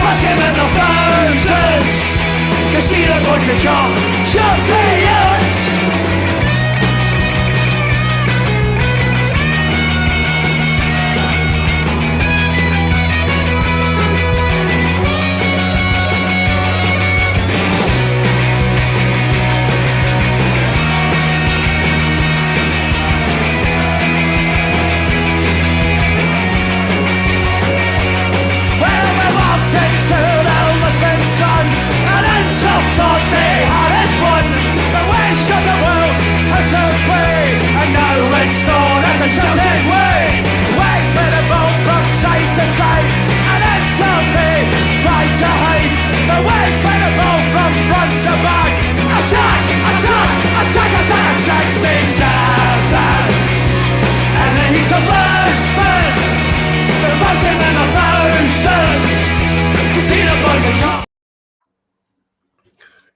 must give him the thousands. You see the boys become champions.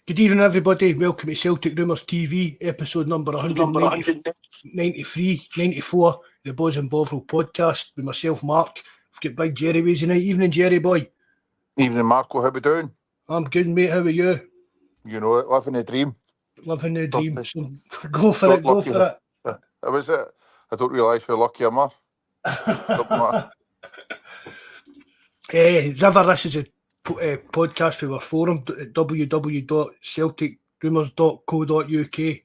Good evening, everybody. Welcome to Celtic Rumours TV, episode number 193, 94, the Bawz and Bovril podcast with myself, Mark. We've got Big Jerry with us tonight. Evening, Jerry boy. Evening, Marco. How we doing? I'm good, mate. How are you? You know it, living the dream. Living the dream. So go for it, go for it. How is it? I don't realise how lucky I'm. River, this is a podcast for our forum at www.celticrumours.co.uk.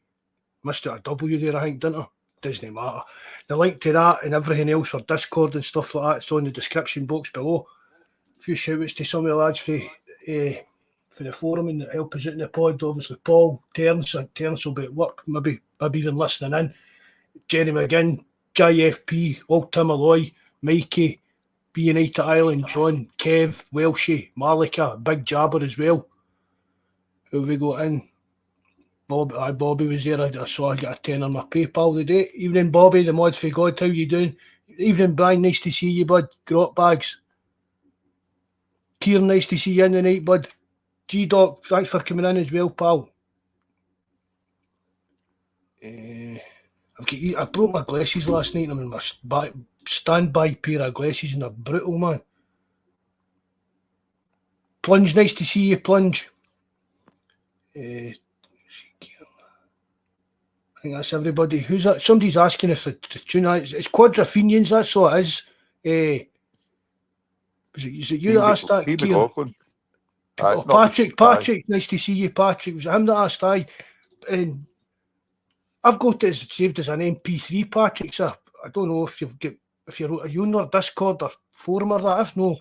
Missed it a W there, I think, didn't I? Doesn't matter. The link to that and everything else for Discord and stuff like that, it's on the description box below. A few shout-outs to some of the lads for the forum and help us out in the pod. Obviously, Paul, Terence will be at work, maybe even listening in. Jerry McGinn, JFP, Old Tim Alloy, Mikey, B United Ireland, John, Kev, Welshie, Malika, Big Jabber as well. Who have we got in? Bobby was there. I saw I got a 10 on my PayPal today. Evening, Bobby, the mod for God. How you doing? Evening, Brian. Nice to see you, bud. Grot bags. Kieran, nice to see you in the night, bud. G-Doc, thanks for coming in as well, pal. I broke my glasses last night. I'm in my standby pair of glasses and they're brutal, man. Plunge, nice to see you, Plunge. I think that's everybody. Who's that? Somebody's asking if the tune it's Quadrophenians, that's all it is. Is it you that asked that? McCowan. Patrick, nice to see you, Patrick. Was it him that asked I? And I've got it saved as an MP3, Patrick, sir. I don't know if you're on our Discord or forum or that. If no,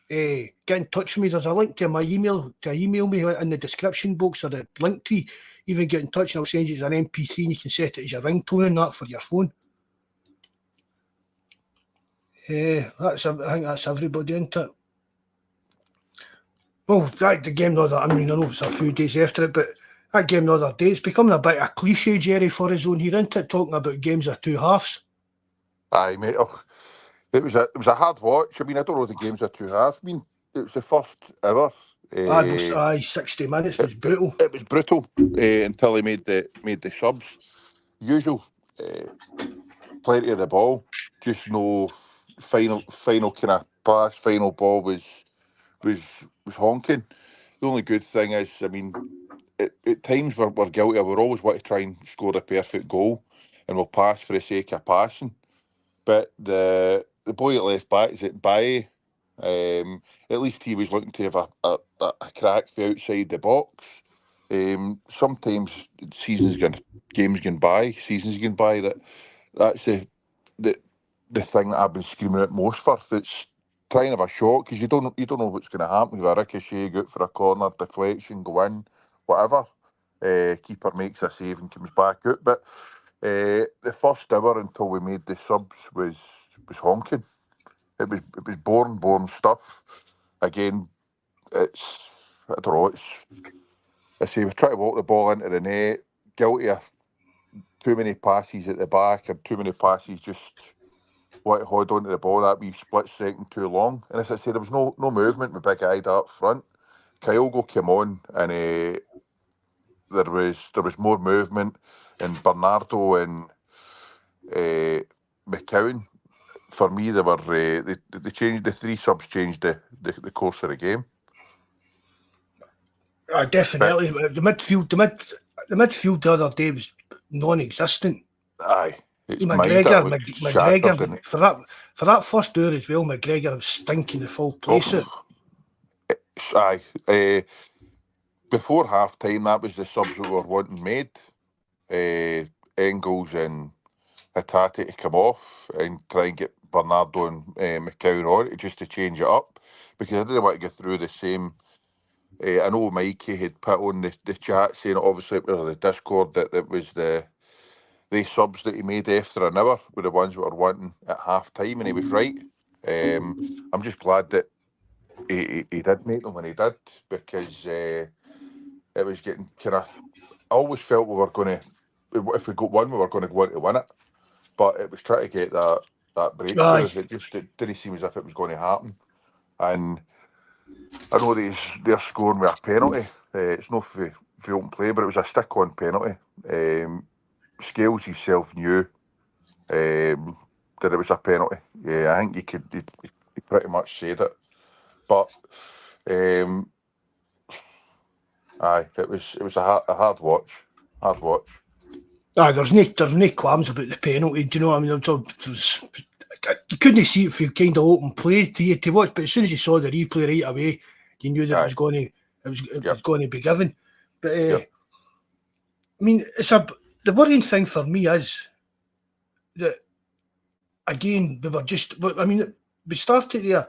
get in touch with me. There's a link to my email email me in the description box or the link tree. Even get in touch and I'll send you as an MP3 and you can set it as your ringtone and that for your phone. I think that's everybody, isn't it? Well, the game the other, I know it's a few days after it, but that game the other day, it's becoming a bit of a cliche, Jerry, for his own here, isn't it? Talking about games of two halves. Aye, mate. Oh, it was a hard watch. I mean, I don't know the games of two halves. I mean, it was the first ever. 60 minutes was brutal. It was brutal until they made the subs. Usual, plenty of the ball, just no final kind of pass. Final ball was honking. The only good thing is, I mean, at times we're guilty. We're always want to try and score a perfect goal, and we'll pass for the sake of passing. But the boy at left back, is it Baye? At least he was looking to have a crack for outside the box. Sometimes games gone by, that's the thing that I've been screaming at most for. That's trying to have a shot because you don't know what's going to happen with a ricochet, go out for a corner, deflection, go in, whatever. Keeper makes a save and comes back out. But the first hour until we made the subs was honking. It was boring stuff. Again, I don't know. I say we try to walk the ball into the net, guilty of too many passes at the back and too many passes just want to hold onto the ball that wee split second too long. And as I say, there was no movement with Big Ida up front. Kyogo came on and there was more movement, and Bernardo and McCowan. For me, they were they changed the three subs changed the course of the game. Definitely. The midfield the other day was non-existent. Aye, it's mind that McGregor, looked shattered, didn't it? for that first hour as well, McGregor was stinking the full place out. Aye. Before half time, that was the subs we were wanting made. Engels and Hatate to come off and try and get Bernardo and McCowan on just to change it up, because I didn't want to go through the same. I know Mikey had put on the chat saying, obviously, it was the Discord, that it was the subs that he made after an hour were the ones we were wanting at half time, and he was right. I'm just glad that he did make them when he did, because it was getting kind of. I always felt we were going to, if we got one, we were going to go on to win it, but it was trying to get that breakthrough. It didn't seem as if it was going to happen, and I know they're scoring with a penalty. It's not for open play, but it was a stick-on penalty. Scales himself knew that it was a penalty. Yeah, I think he pretty much said it. But aye, it was a hard watch. Hard watch. Aye, there's no qualms about the penalty. Do you know what I mean? You couldn't see it for kind of open play to watch, but as soon as you saw the replay right away, you knew that it was going to be given. But I mean, the worrying thing for me is that, again, we started there.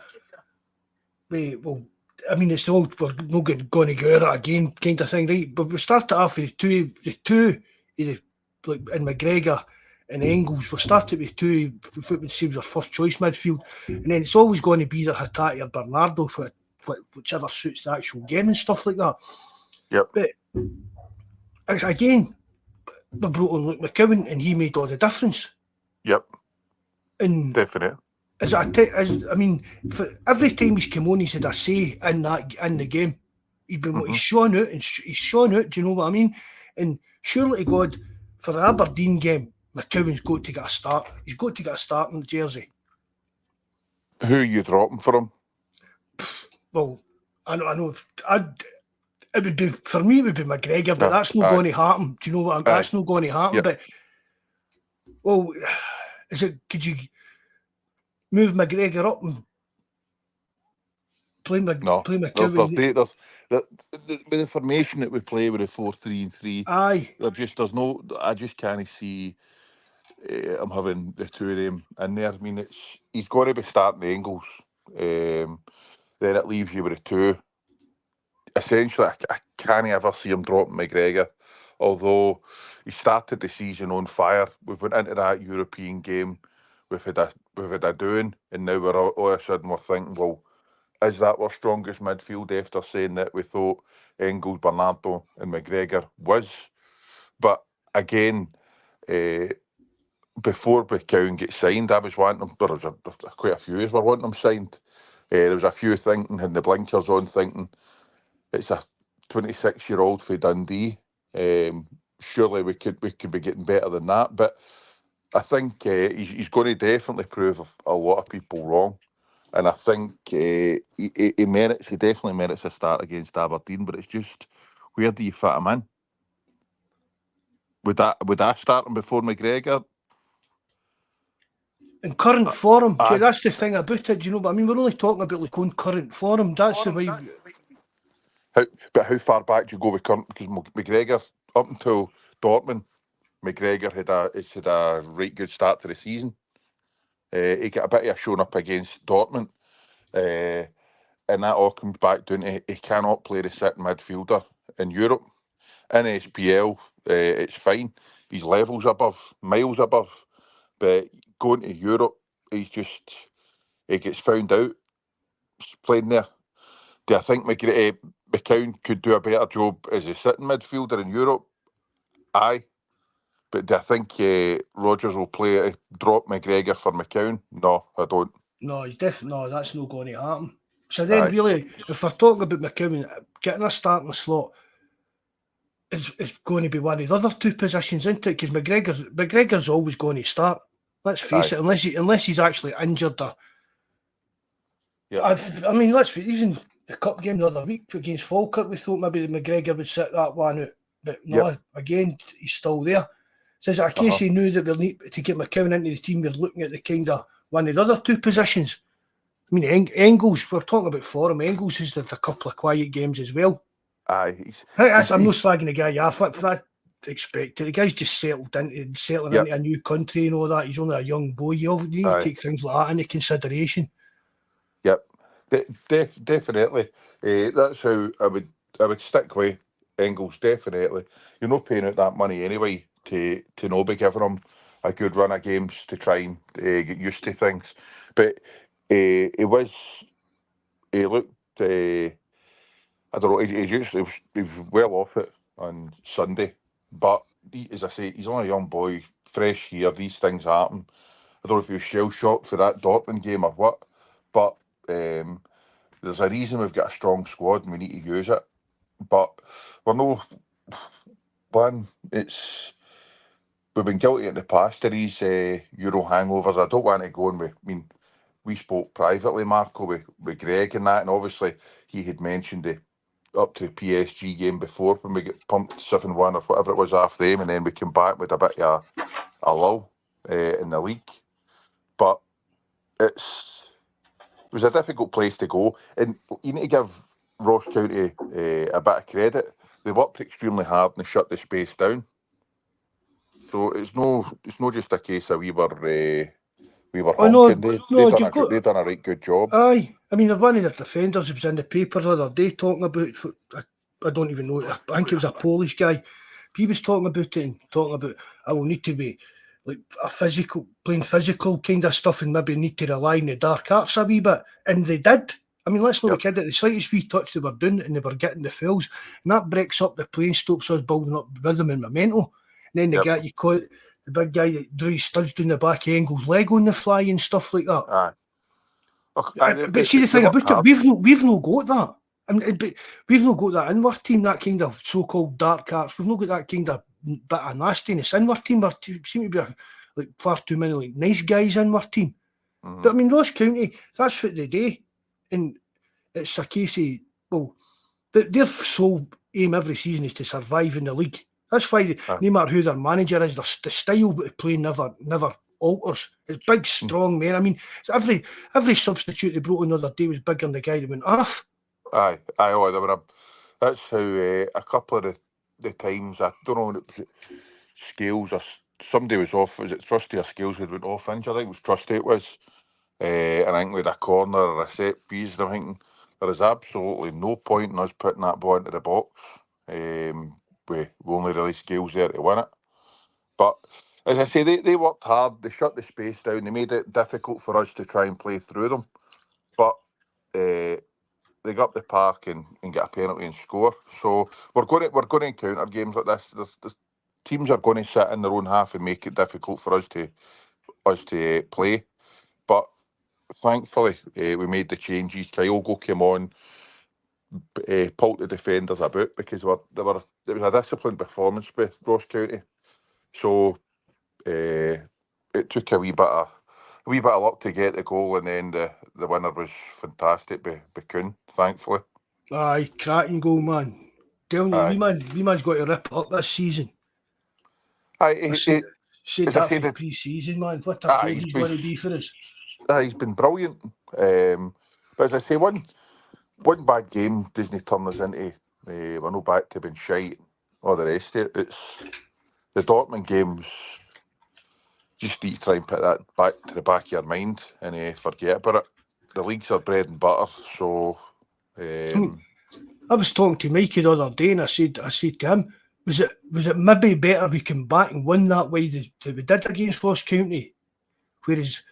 It's all, we're not going to go over it again, kind of thing, right? But we started off with the two, like in McGregor and Engels. We started with two, what would say was our first choice midfield, and then it's always going to be either Hatate or Bernardo, whichever suits the actual game and stuff like that. Yep. But again, we brought on Luke McCowan, and he made all the difference. Yep. And definitely. For every time he's come on, he's had a say in the game. He's shown out, and he's shown out. Do you know what I mean? And surely to God, for the Aberdeen game, McCowan's got to get a start. He's got to get a start in the jersey. Who are you dropping for him? Well, I know. It would be, for me, it would be McGregor, but that's not going to happen. Do you know what? That's not going to happen. Yep. But could you move McGregor up and play McCowan? With the formation that we play with a 4-3-3, aye, I just can't see I'm having the two of them in there. I mean, he's got to be starting the Engels. Then it leaves you with a two. Essentially, I can't ever see him dropping McGregor, although he started the season on fire. We've went into that European game, we've had a doing, and now we're all of a sudden we're thinking, well, is that our strongest midfield after saying that we thought Engels, Bernardo and McGregor was? But again, before McCowan gets signed, I was wanting him, there was quite a few were wanting him signed. There was a few thinking, and the blinkers on, thinking it's a 26-year-old for Dundee. Surely we could be getting better than that. But I think he's going to definitely prove a lot of people wrong. And I think he definitely merits a start against Aberdeen. But it's just, where do you fit him in? Would I start him before McGregor? In current form, that's the thing about it. You know, but I mean, we're only talking about like on current form. That's the way. But how far back do you go with current? Because McGregor, up until Dortmund, McGregor had a right good start to the season. He got a bit of a showing up against Dortmund, and that all comes back down to he cannot play the sitting midfielder in Europe. In SPL, it's fine. He's miles above. But going to Europe, he gets found out playing there. Do I think McCowan could do a better job as a sitting midfielder in Europe? Aye. But do I think Rodgers will drop McGregor for McCowan? No, I don't. No, he's definitely no. That's not going to happen. So then, really, if we're talking about McCowan getting a starting slot, it's going to be one of the other two positions, isn't it? Because McGregor's always going to start. Let's face it, unless he's actually injured. I mean, let's face it, even the cup game the other week against Falkirk, we thought maybe McGregor would sit that one out. But no, again, he's still there. So is it a case he knew that we'll need to get McCowan into the team? We're looking at the kind of one of the other two positions. I mean, Engels, we're talking about for him. Engels has had a couple of quiet games as well. Aye. I'm not slagging the guy off. I expect it. The guy's just settling into a new country and all that. He's only a young boy. You need to take things like that into consideration. Yep, definitely. That's how I would stick with Engels. Definitely, you're not paying out that money anyway to not be giving him a good run of games to try and get used to things. But he looked. I don't know. He was well off it on Sunday, but as I say, he's only a young boy, fresh here. These things happen. I don't know if he was shell shocked for that Dortmund game or what, but there's a reason we've got a strong squad and we need to use it. But we're no one. We've been guilty in the past of these Euro hangovers. I don't want to go and we spoke privately, Marco, with Greg and that, and obviously he had mentioned the up to the PSG game before when we get pumped 7-1 or whatever it was after them, and then we came back with a bit of a lull in the league. But it was a difficult place to go, and you need to give Ross County a bit of credit. They worked extremely hard and they shut the space down. So it's no just a case of we were honking. They've done a right good job. Aye, I mean, one of the defenders was in the paper the other day talking about. I don't even know. I think it was a Polish guy. He was talking about it and talking about I will need to be like playing physical kind of stuff, and maybe need to rely on the dark arts a wee bit. And they did. I mean, let's not be kidding. The slightest wee touch they were doing, and they were getting the fouls, and that breaks up the play and stops us building up rhythm and momentum. And then the guy you caught, the big guy that drew his studs down the back of Engels' leg on the fly and stuff like that. But see the thing about it, we've not got that. I mean, but we've not got that in our team, that kind of so-called dark arts. We've not got that kind of bit of nastiness in our team. We seem to be like far too many like nice guys in our team. Mm-hmm. But I mean, Ross County, that's what they do. And it's a case of, well, their sole aim every season is to survive in the league. That's why no matter who their manager is, the style of play never alters. It's big, strong men. I mean, every substitute they brought in the other day was bigger than the guy that went off. Aye. That's how a couple of the times, I don't know, it was Scales or somebody was off. Was it Trusty or Scales who went off injured? I think it was Trusty. It was, and I think with a corner or a set piece, I'm thinking there is absolutely no point in us putting that ball into the box. We only really Scales there to win it. But as I say, they worked hard. They shut the space down. They made it difficult for us to try and play through them. But they got up the park and get a penalty and score. So we're going to encounter games like this. There's teams are going to sit in their own half and make it difficult for us to play. But thankfully, we made the changes. Kyogo came on, pulled the defenders about because it was a disciplined performance with Ross County. So it took a wee bit of luck to get the goal, and then the winner was fantastic by Kuhn, thankfully. Aye, cracking goal, man. Telling you, we man's got to rip up this season. I said that for pre-season, man. What a player he's going to be for us. He's been brilliant. But as I say, one bad game doesn't turn us into we're no back to being shite or the rest of it. It's the Dortmund games. Just need to try and put that back to the back of your mind and forget about it. The leagues are bread and butter, so. I was talking to Mikey the other day, and I said to him, was it maybe better we come back and win that way that we did against Ross County, whereas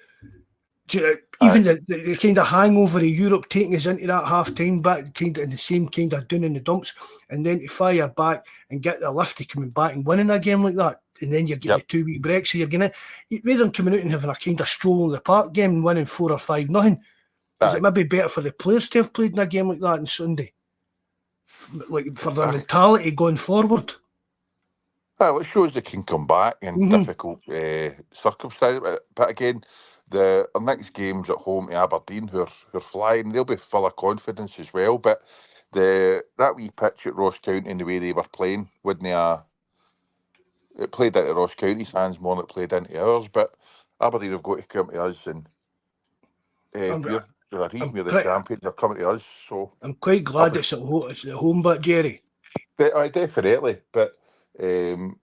even the kind of hangover of Europe taking us into that half time back, kind of in the same kind of down in the dumps, and then to fire back and get the lift of coming back and winning a game like that, and then you're getting a 2-week break, so you're going to rather than coming out and having a kind of stroll in the park game and winning 4 or 5-0. Is it maybe better for the players to have played in a game like that on Sunday, like for their mentality going forward? Well, it shows they can come back in difficult circumstances, but again, Our next game's at home to Aberdeen, who are flying. They'll be full of confidence as well. But that wee pitch at Ross County and the way they were playing wouldn't it played into Ross County's hands more than it played into ours. But Aberdeen have got to come to us, and we're the champions. They're coming to us, so I'm quite glad it's at home, but Jerry. Definitely, but we'll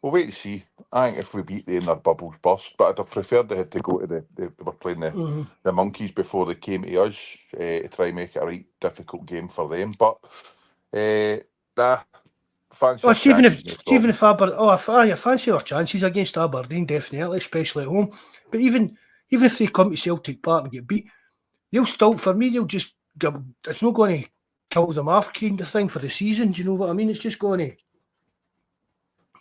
wait and see. I think if we beat them, their bubbles burst. But I'd have preferred they had to go to they were playing the Monkeys before they came to us to try and make it a right difficult game for them. But fancy. Even if Aberdeen, I fancy our chances against Aberdeen, definitely, especially at home. But even if they come to Celtic Park and get beat, they'll still, for me, it's not going to kill them off kind of thing for the season. Do you know what I mean? It's just going to.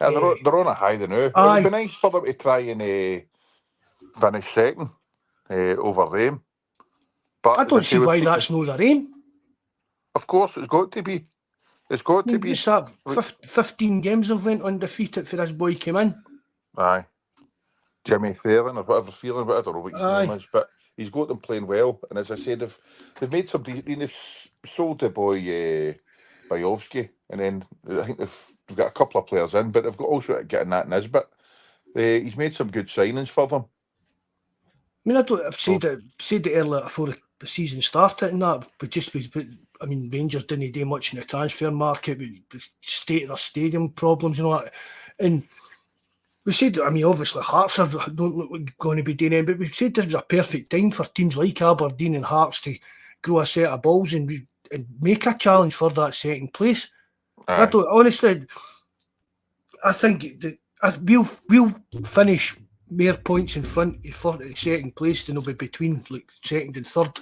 Yeah, they're on a high now. It would be nice for them to try and finish second over them. But I don't see why that's not their aim. Of course, it's got to be. It's got to be. 15 games have went undefeated for this boy came in. Aye. Jimmy Fallon or whatever feeling, but I don't know what his name is, but he's got them playing well. And as I said, they've made some. They've sold the boy Bawz, and then I think they've got a couple of players in, but they've got also getting that Nisbet. He's made some good signings for them. I mean, I've said it earlier before the season started and that, but I mean, Rangers didn't do much in the transfer market with the state of their stadium problems and all that. And we said, I mean, obviously Hearts don't look like going to be doing it, but we said this was a perfect time for teams like Aberdeen and Hearts to grow a set of balls and make a challenge for that second place. I think we'll finish more points in front of the second place than will be between like second and third.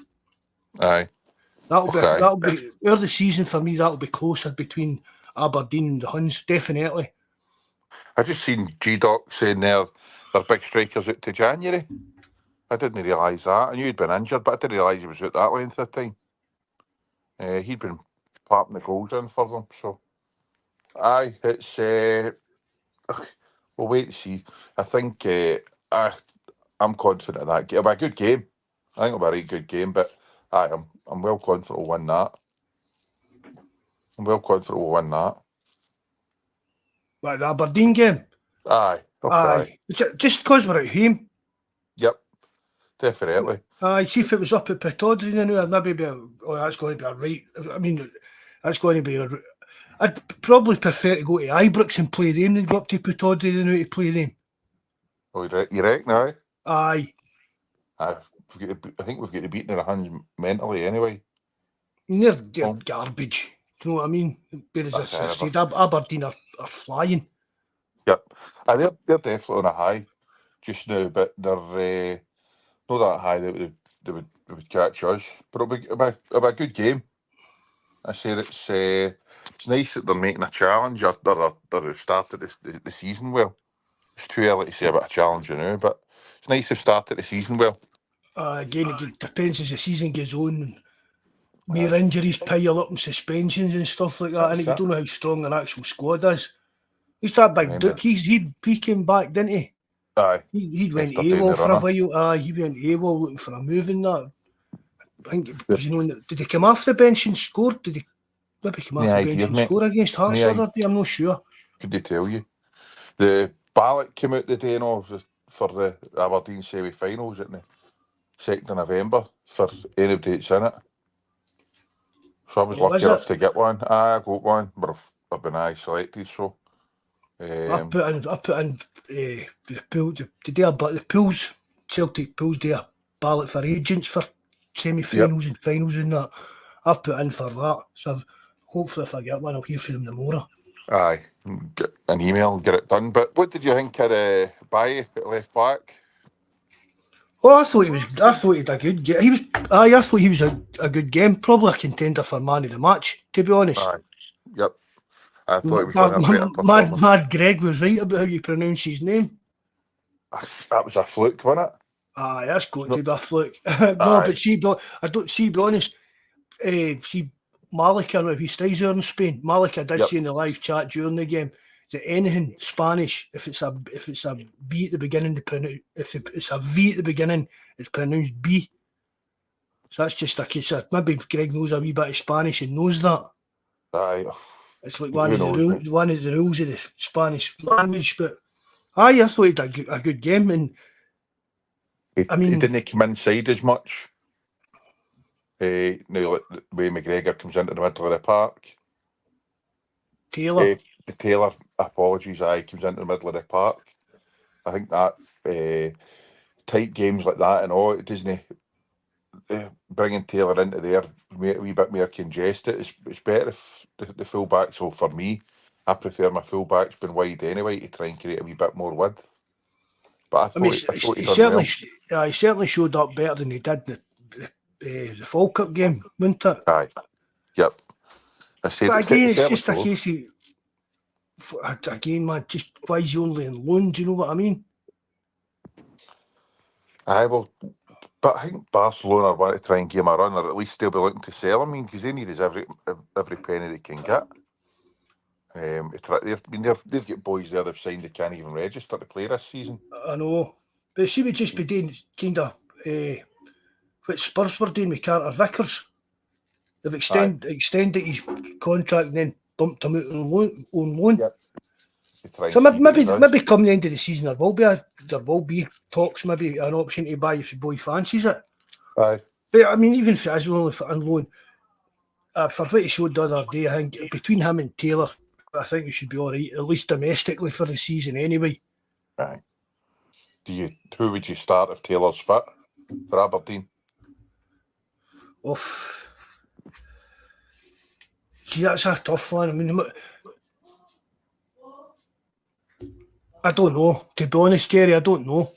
Aye. That'll be early season for me. That'll be closer between Aberdeen and the Huns, definitely. I just seen G-Doc saying their big strikers out to January. I didn't realise that. I knew he'd been injured, but I didn't realise he was out that length of time. He'd been parting the goals in for them, so aye, it's we'll wait and see. I think I'm confident of that. It'll be a good game. I think it'll be a really good game, but I'm well confident we'll win that. Like the Aberdeen game? Aye. Okay. Aye. Just because we're at home. Yep. Definitely. See if it was up at Pittodrie then, I'd maybe be that's going to be a right. I mean, that's going to be I'd probably prefer to go to Ibrox and play them than go up to Pittodrie than to play them. Oh, you reckon, aye? Aye. I think we've got to beat their hands mentally anyway. They're garbage. Do you know what I mean? Whereas I said, Aberdeen are flying. Yep. They're definitely on a high just now, but they're not that high that they would catch us. But it'll be a good game. I said it's nice that they're making a challenge. Or they've started the season well. It's too early to say about a challenge now, but it's nice to start the season well. Again, it depends as the season goes on. And more injuries pile up and suspensions and stuff like that. And you don't know how strong an actual squad is. He's that big Duke. He came back, didn't he? Aye. He went AWOL for a while. He went AWOL looking for a move in that. I think, did he come off the bench and score? Did he maybe come off the bench and score against Hearts the other day? I'm not sure. Could they tell you? The ballot came out the day for the Aberdeen semi-finals at the 2nd of November for any dates in it. So I was lucky enough to get one. I got one, but I've been selected, so. I put in the pool. The pools, Celtic pools, do a ballot for agents for semi-finals and finals and that. I've put in for that. So hopefully if I get one, I'll hear from them tomorrow. Aye, get an email, get it done. But what did you think of Baye at left back? Oh, I thought he did a good game. I thought he was a good game. Probably a contender for man of the match, to be honest. Aye. Yep. I thought it was a better performance. Mad Greg was right about how you pronounce his name. That was a fluke, wasn't it? Aye, that's going to be a fluke. No, but I don't see, be honest. See, Malika, if he stays there in Spain, Malika did say in the live chat during the game, that anything Spanish, if it's a B at the beginning, if it's a V at the beginning, it's pronounced B. So that's just a case of maybe Greg knows a wee bit of Spanish and knows that. Aye. It's like Who knows, one of the rules of the Spanish language. But I thought he did a good game, and he didn't come inside as much. Now, like the way McGregor comes into the middle of the park. Taylor. Taylor, apologies, comes into the middle of the park. I think that tight games like that and all, it doesn't bringing Taylor into there a wee bit more congested. It's better if the fullbacks. So for me, I prefer my fullbacks being wide anyway to try and create a wee bit more width. But I thought he certainly showed up better than he did the Falkirk game, wasn't it? Aye, yep. I said, but again, it's just a case of, again, man, just why is he only on loan? Do you know what I mean? Aye, well, but I think Barcelona want to try and give him a run, or at least they'll be looking to sell him. I mean, because they need every penny they can get. They've got boys there they've signed they can't even register to play this season. I know, but see, we just be doing kind of what Spurs were doing with Carter Vickers. They've extended his contract and then bumped him out on loan. Yep. So maybe come the end of the season there will be talks, maybe an option to buy if the boy fancies it. Aye. But I mean, even if it is only on loan, for what he showed the other day, I think between him and Taylor, I think he should be all right, at least domestically for the season anyway. Aye. Who would you start if Taylor's fit for Aberdeen? See, that's a tough one. I mean, I don't know. To be honest, Gary, I don't know.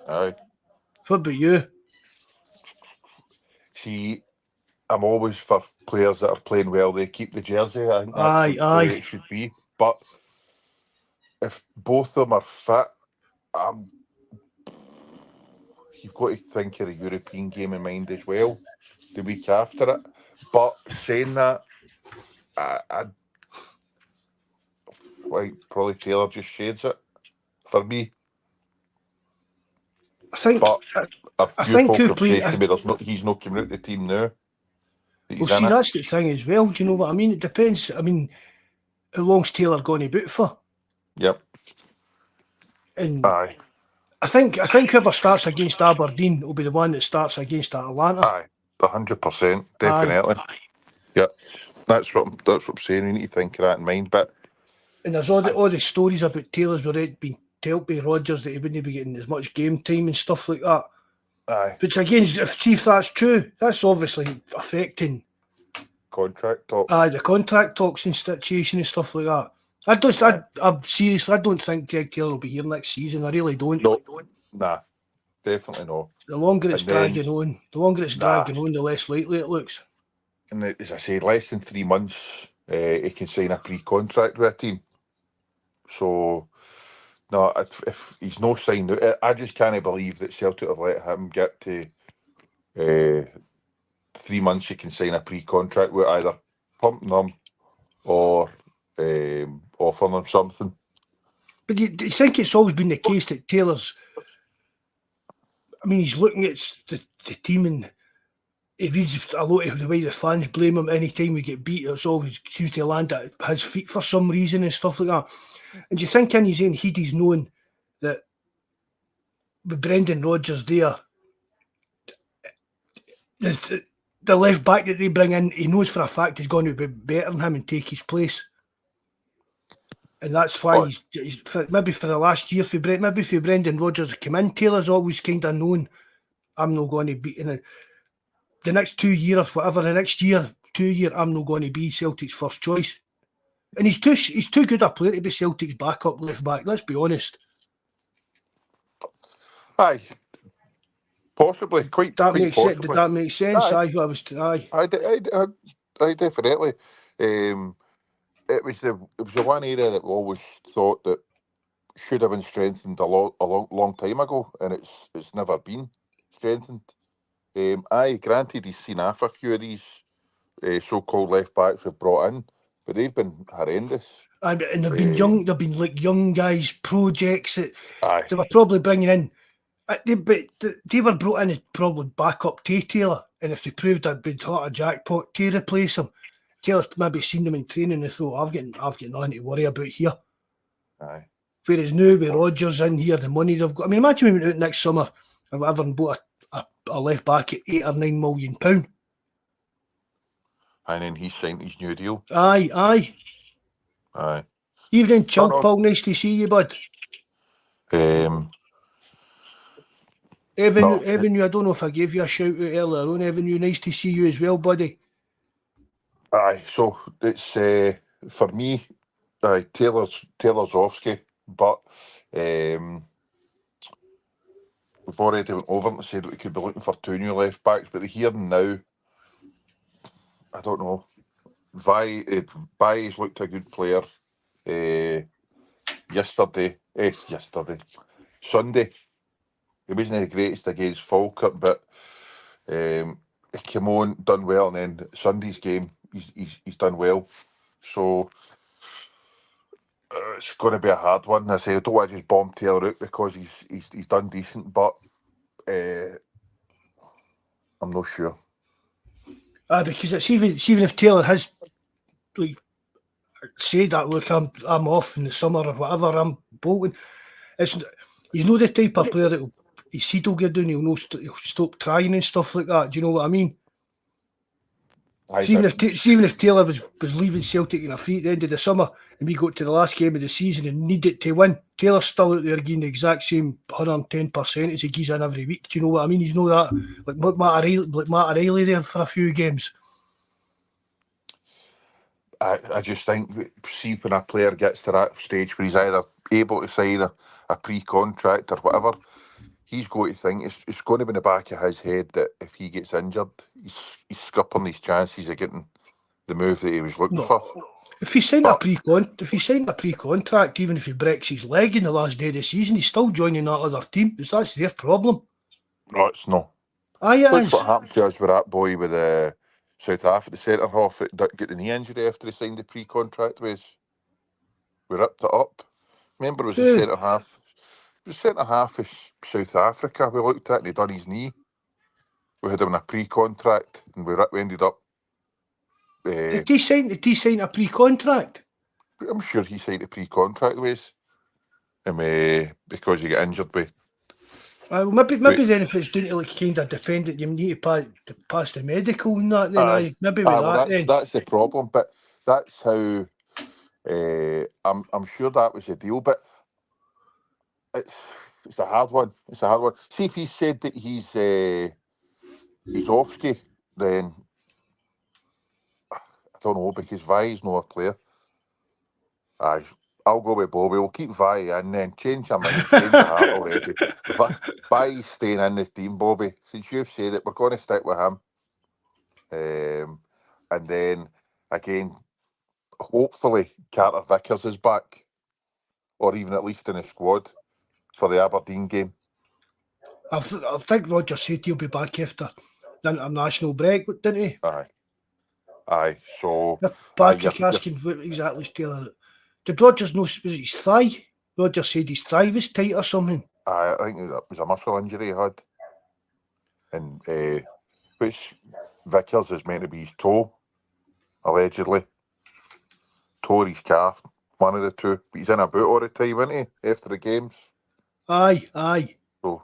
Aye. What about you? See, I'm always for players that are playing well. They keep the jersey. I think that's the way it should be. But if both of them are fit, you've got to think of the European game in mind as well, the week after it. But saying that, I'd probably Taylor just shades it for me. I think. But a few folk have said to me, he's not coming out the team now. Well, see, that's the thing as well. Do you know what I mean? It depends. I mean, how long's Taylor going to boot for? Yep. And aye. I think whoever starts against Aberdeen will be the one that starts against Atlanta. Aye, 100%, definitely. Aye. Yep. That's what I'm saying. You need to think of that in mind. But and there's all the stories about Taylor's where it being told by Rodgers that he wouldn't be getting as much game time and stuff like that. Aye. Which again, if that's true, that's obviously affecting contract talks. Aye, the contract talks and situation and stuff like that. I'm seriously, I don't think Greg Taylor will be here next season. I really don't. No, nah, definitely not. The longer it's dragging on, the less likely it looks. And as I say, less than 3 months, he can sign a pre-contract with a team. So, no, if he's no signed out, I just can't believe that Celtic have let him get to 3 months. He can sign a pre-contract with either pumping them or offering them something. But do you think it's always been the case that Taylor's? I mean, he's looking at the team and he reads a lot of the way the fans blame him any time we get beat. It's always seems to land at his feet for some reason and stuff like that. And do you think in his own he's known that with Brendan Rodgers there, the left back that they bring in, he knows for a fact he's going to be better than him and take his place. And that's why he's maybe for the last year, maybe for Brendan Rodgers come in, Taylor's always kind of known, I'm not going to be in the next 2 years, whatever, the next year, 2 year, I'm not going to be Celtic's first choice. And he's too good a player to be Celtic's backup left back, let's be honest. Aye. Possibly, quite possibly. Did that make sense? Aye. I definitely. It was the one area that we always thought that should have been strengthened a long time ago, and it's never been strengthened. Granted, he's seen a few of these so-called left backs we've brought in, but they've been horrendous. And they've been like young guys, projects that Aye. they were probably bringing in. They were brought in as probably backup to Taylor, and if they proved that'd been hot a jackpot to replace him, Taylor's maybe seen them in training and thought, I've got nothing to worry about here. Aye. Whereas now with Rodgers in here, the money they've got. I mean, imagine we went out next summer or whatever and bought a left back at £8 or £9 million. And then he signed his new deal. Aye. Evening, Chunk Paul. Nice to see you, bud. Evan, I don't know if I gave you a shout out earlier on. Evan, nice to see you as well, buddy. Aye, so it's for me, Taylor's Offsky, but we've already went over and said that we could be looking for 2 new left backs, but here and now, I don't know. Bawz looked a good player Sunday. He wasn't the greatest against Falkirk, but he came on, done well, and then Sunday's game, he's done well. So it's going to be a hard one. I say I don't want to just bomb Taylor out because he's done decent, but I'm not sure. Because it's even if Taylor has like said that, look, I'm off in the summer or whatever, I'm bolting. He's not the type of player that his seat will get down. He'll stop trying and stuff like that. Do you know what I mean? Even if Taylor was leaving Celtic in a free at the end of the summer and we got to the last game of the season and needed to win, Taylor's still out there getting the exact same 110% as he gives in every week. Do you know what I mean? He's not that like Matt O'Reilly there for a few games. I just think, see, when a player gets to that stage where he's either able to sign a pre-contract or whatever, he's going to think it's going to be in the back of his head that if he gets injured, he's skipping his chances of getting the move that he was looking for. If he signed a pre-contract, even if he breaks his leg in the last day of the season, he's still joining that other team. That's their problem. No, it's not. Look what happened to us with that boy with South Africa, the centre half that got the knee injury after he signed the pre-contract with. We ripped it up. Remember, it was the centre half. It was centre half of South Africa. We looked at and he done his knee. We had him in a pre-contract and we ended up. Did he sign a pre-contract? I'm sure he signed a pre-contract with. Because he got injured with. Maybe then if it's doing to like kind of defendant, you need to pass the medical and that. Then maybe with that. Then that's the problem. But that's how. I'm sure that was the deal. But it's a hard one. See, if he said that he's Offsky, then I don't know, because Vi's not a player. I'll go with Bobby. We'll keep Vi in then. Change your mind. Change your heart already. Vi's staying in the team, Bobby. Since you've said it, we're going to stick with him. And then, again, hopefully Carter Vickers is back. Or even at least in the squad for the Aberdeen game. I think Rodgers said he'll be back after the international break, didn't he? Aye. So Patrick asking what exactly is Taylor. Did Rodgers know, was it his thigh? Rodgers said his thigh was tight or something. I think that was a muscle injury he had. And which Vickers is meant to be his toe, allegedly. Tore his calf, one of the two. But he's in a boot all the time, isn't he? After the games. Aye. So,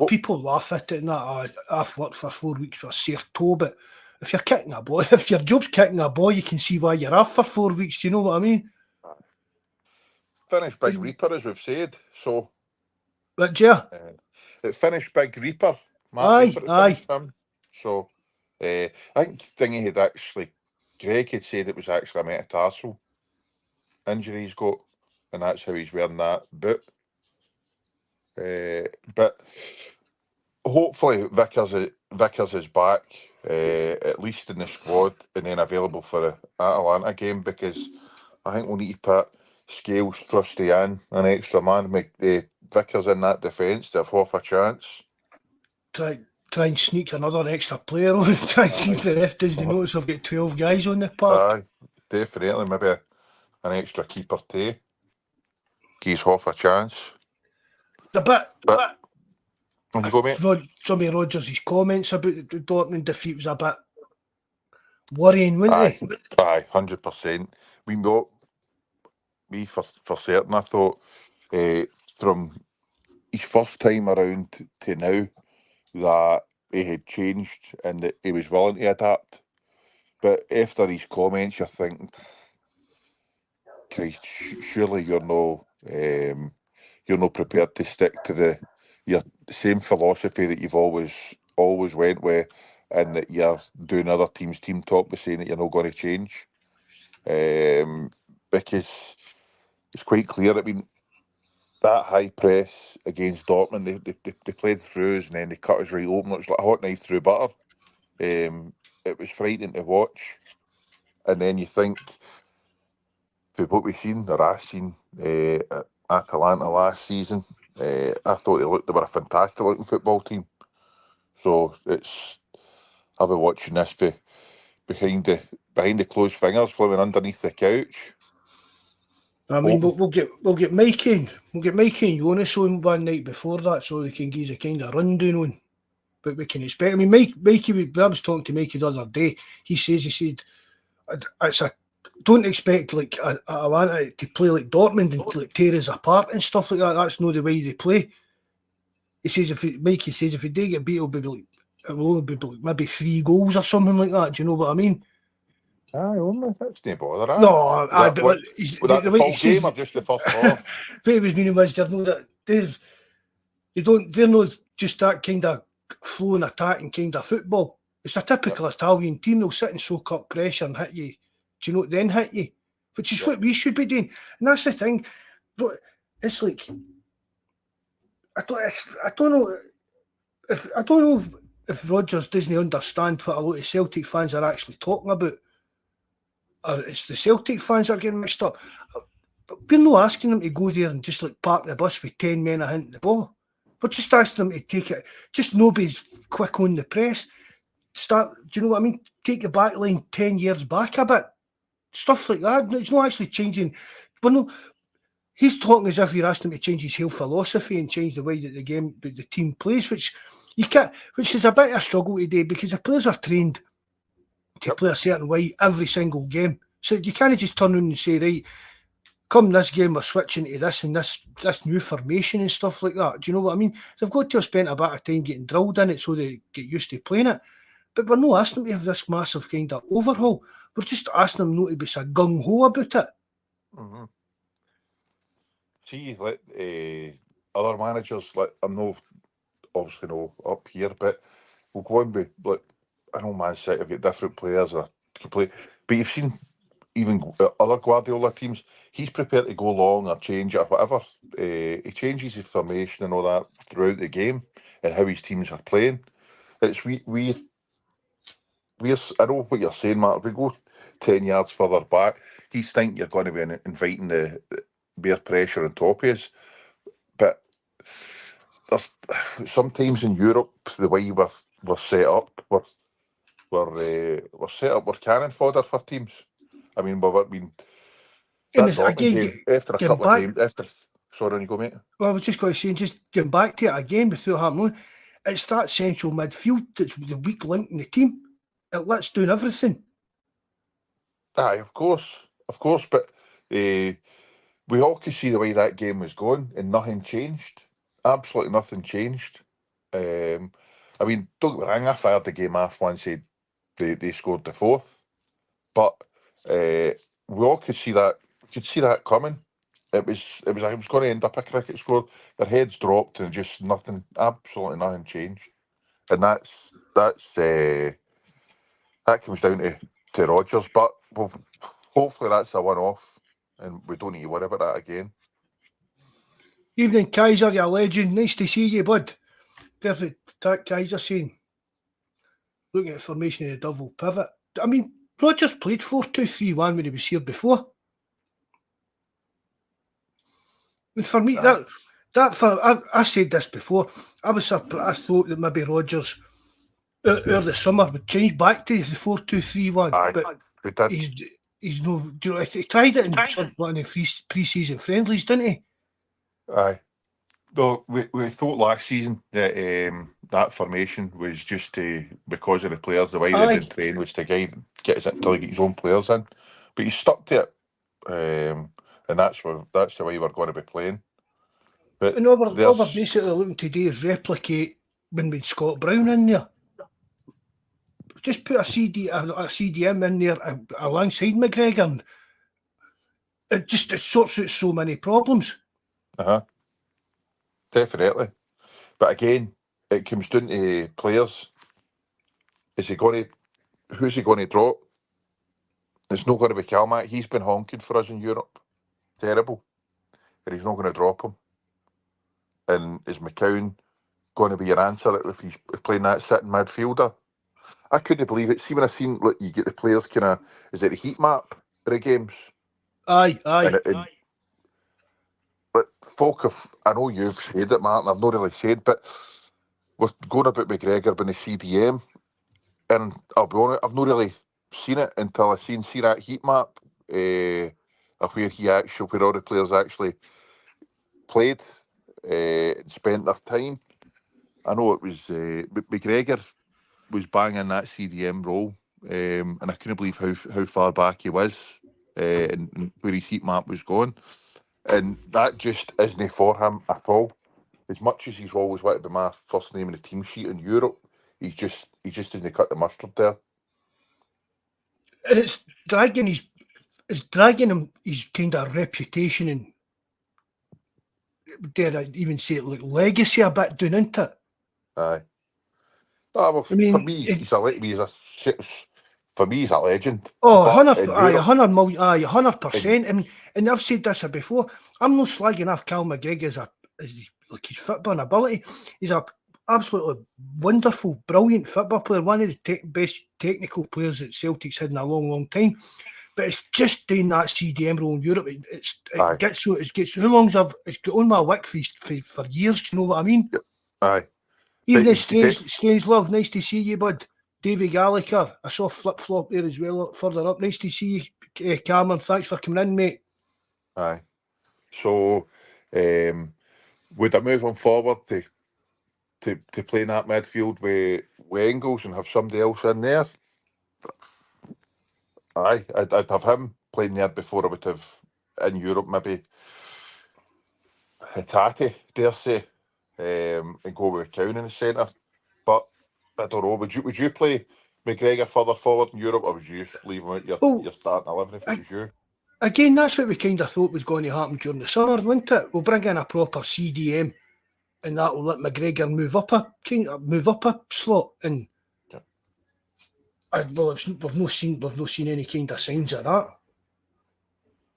people laugh at it and that. I've worked for 4 weeks for a safe toe, but if you're kicking a ball, if your job's kicking a ball, you can see why you're off for 4 weeks. Do you know what I mean? Finished Big Reaper, as we've said. So, but yeah, it finished Big Reaper. Aye. So, I think Thingy had actually, Greg had said it was actually a metatarsal injury he's got, and that's how he's wearing that boot. But hopefully Vickers is back, at least in the squad, and then available for the Atalanta game, because I think we'll need to put Scales, Trusty in an extra man, make the Vickers in that defence to have half a chance. try and sneak another extra player on, try and see if the ref doesn't notice I've got 12 guys on the park. Aye, definitely. Maybe an extra keeper too. Gives half a chance. A bit. But on you go, mate. Some of Rodgers' comments about the Dortmund defeat was a bit worrying, wasn't they? Aye, 100%. We know, me for certain, I thought from his first time around to now that he had changed and that he was willing to adapt. But after his comments, you're thinking, Christ, surely you're not prepared to stick to your same philosophy that you've always went with, and that you're doing other teams' team talk by saying that you're not going to change. Because it's quite clear. I mean, that high press against Dortmund, they played through us and then they cut us right open. It was like a hot knife through butter. It was frightening to watch. And then you think, for what we've seen, or I've seen at Atalanta last season, I thought they were a fantastic looking football team. So I'll be watching this behind the closed fingers, flying underneath the couch. I mean, we'll get Mikey and Jonas on one night before that, so they can give us a kind of rundown on what we can expect. I mean, Mikey, I was talking to Mikey the other day. He said, don't expect like Atlanta to play like Dortmund and like tear us apart and stuff like that. That's not the way they play. He says Mikey says if they get beat, it will only be like maybe 3 goals or something like that. Do you know what I mean? Aye, only that's no bother. No, but the full game or just the first half? What he was meaning was they're not just that kind of flowing attacking kind of football. It's a typical Italian team. They'll sit and soak up pressure and hit you. Do you know? Then hit you, which is what we should be doing. And that's the thing. It's like I don't know if Rodgers doesn't understand what a lot of Celtic fans are actually talking about. Or it's the Celtic fans that are getting mixed up. We're not asking them to go there and just like park the bus with 10 men ahead the ball. We're just asking them to take it. Just nobody's quick on the press. Do you know what I mean? Take the back line 10 years back a bit. Stuff like that. It's not actually changing. He's talking as if you're asking him to change his whole philosophy and change the way that the team plays, which you can't, which is a bit of a struggle today because the players are trained to play a certain way every single game. So you can't just turn around and say, right, come this game we're switching to this and this new formation and stuff like that. Do you know what I mean? They've got to have spent a bit of time getting drilled in it so they get used to playing it. But we're not asking them to have this massive kind of overhaul. We're just asking them not to be so gung-ho about it. Mm-hmm. See, like other managers, like I'm no obviously no up here, but we'll go on with like I know Man City have got different players or complete, but you've seen even other Guardiola teams. He's prepared to go long or change it or whatever. He changes his formation and all that throughout the game and how his teams are playing. It's we're I know what you're saying, Mark. If we go 10 yards further back, he's think you're going to be inviting the bare pressure on top of us. But there's sometimes in Europe, the way we're set up, we're set up, we're cannon fodder for teams. I mean, that's again, after a couple of games, sorry, you go, mate. Well, I was just going to say, just getting back to it again without happening, it's that central midfield that's the weak link in the team. It lets doing everything. Aye, of course, but we all could see the way that game was going and nothing changed. Absolutely nothing changed. I mean, don't get me wrong, I fired the game off once they scored the fourth. But we all could see that coming. It was going to end up a cricket score. Their heads dropped and just nothing, absolutely nothing changed. And that comes down to Rodgers. But hopefully that's a one-off and we don't need to worry about that again. Evening, Kaiser, you legend. Nice to see you, bud. Perfect. Kaiser saying, looking at formation of the double pivot. I mean, Rodgers played 4-2-3-1 when he was here before. And for me, I said this before. I was surprised. I thought that maybe Rodgers Earlier this summer, we changed back to the 4-2-3-1. Aye, But we did. he's no. Do you know, he tried it in one of the pre-season friendlies, didn't he? Aye. No, we thought last season that that formation was just because of the players, the way they'd been trained was to get until he get his own players in. But he stuck to it, and that's the way we're going to be playing. But and all we're basically looking to do is replicate when we had Scott Brown in there. Just put a CDM in there alongside McGregor, and it sorts out so many problems. Definitely. But again, it comes down to players. Who's he going to drop? It's not going to be Calmack. He's been honking for us in Europe. Terrible. And he's not going to drop him. And is McCowan going to be your answer if he's playing that sitting midfielder? I couldn't believe it. See, when I seen you get the players kind of, is it the heat map for the games? Aye. But folk I know you've said it, Martin, I've not really said, but we're going about McGregor being the CDM, and I'll be honest, I've not really seen it until I see that heat map of where all the players actually played and spent their time. I know it was McGregor was banging that CDM role, and I couldn't believe how far back he was and where his heat map was going. And that just isn't for him at all. As much as he's always wanted to be my first name in the team sheet in Europe, he just didn't cut the mustard there. And it's dragging him his kind of reputation and, dare I even say it, like legacy a bit down into it. Aye. No, well, for me, he's a legend. Oh, 100 million, 100%. And I've said this before. I'm not slagging off Cal McGregor as his football ability. He's a absolutely wonderful, brilliant football player. One of the best technical players that Celtic's had in a long, long time. But it's just doing that CDM role in Europe. It gets how long's it's got on my wick for years. Do you know what I mean? Aye. Even Strange Love, nice to see you, bud. Davy Gallagher, I saw flip flop there as well. Further up, nice to see you, Cameron. Thanks for coming in, mate. Aye. So, would I move on forward to play in that midfield with Engels and have somebody else in there? Aye, I'd have him playing there before I would have in Europe maybe Hitati, dare say, and go with McCowan in the centre. But I don't know. Would you play McGregor further forward in Europe, or would you just leave him out your starting 11 if it was you? Again, that's what we kind of thought was going to happen during the summer, wasn't it? We'll bring in a proper CDM, and that will let McGregor move up a slot. And we've not seen any kind of signs of that.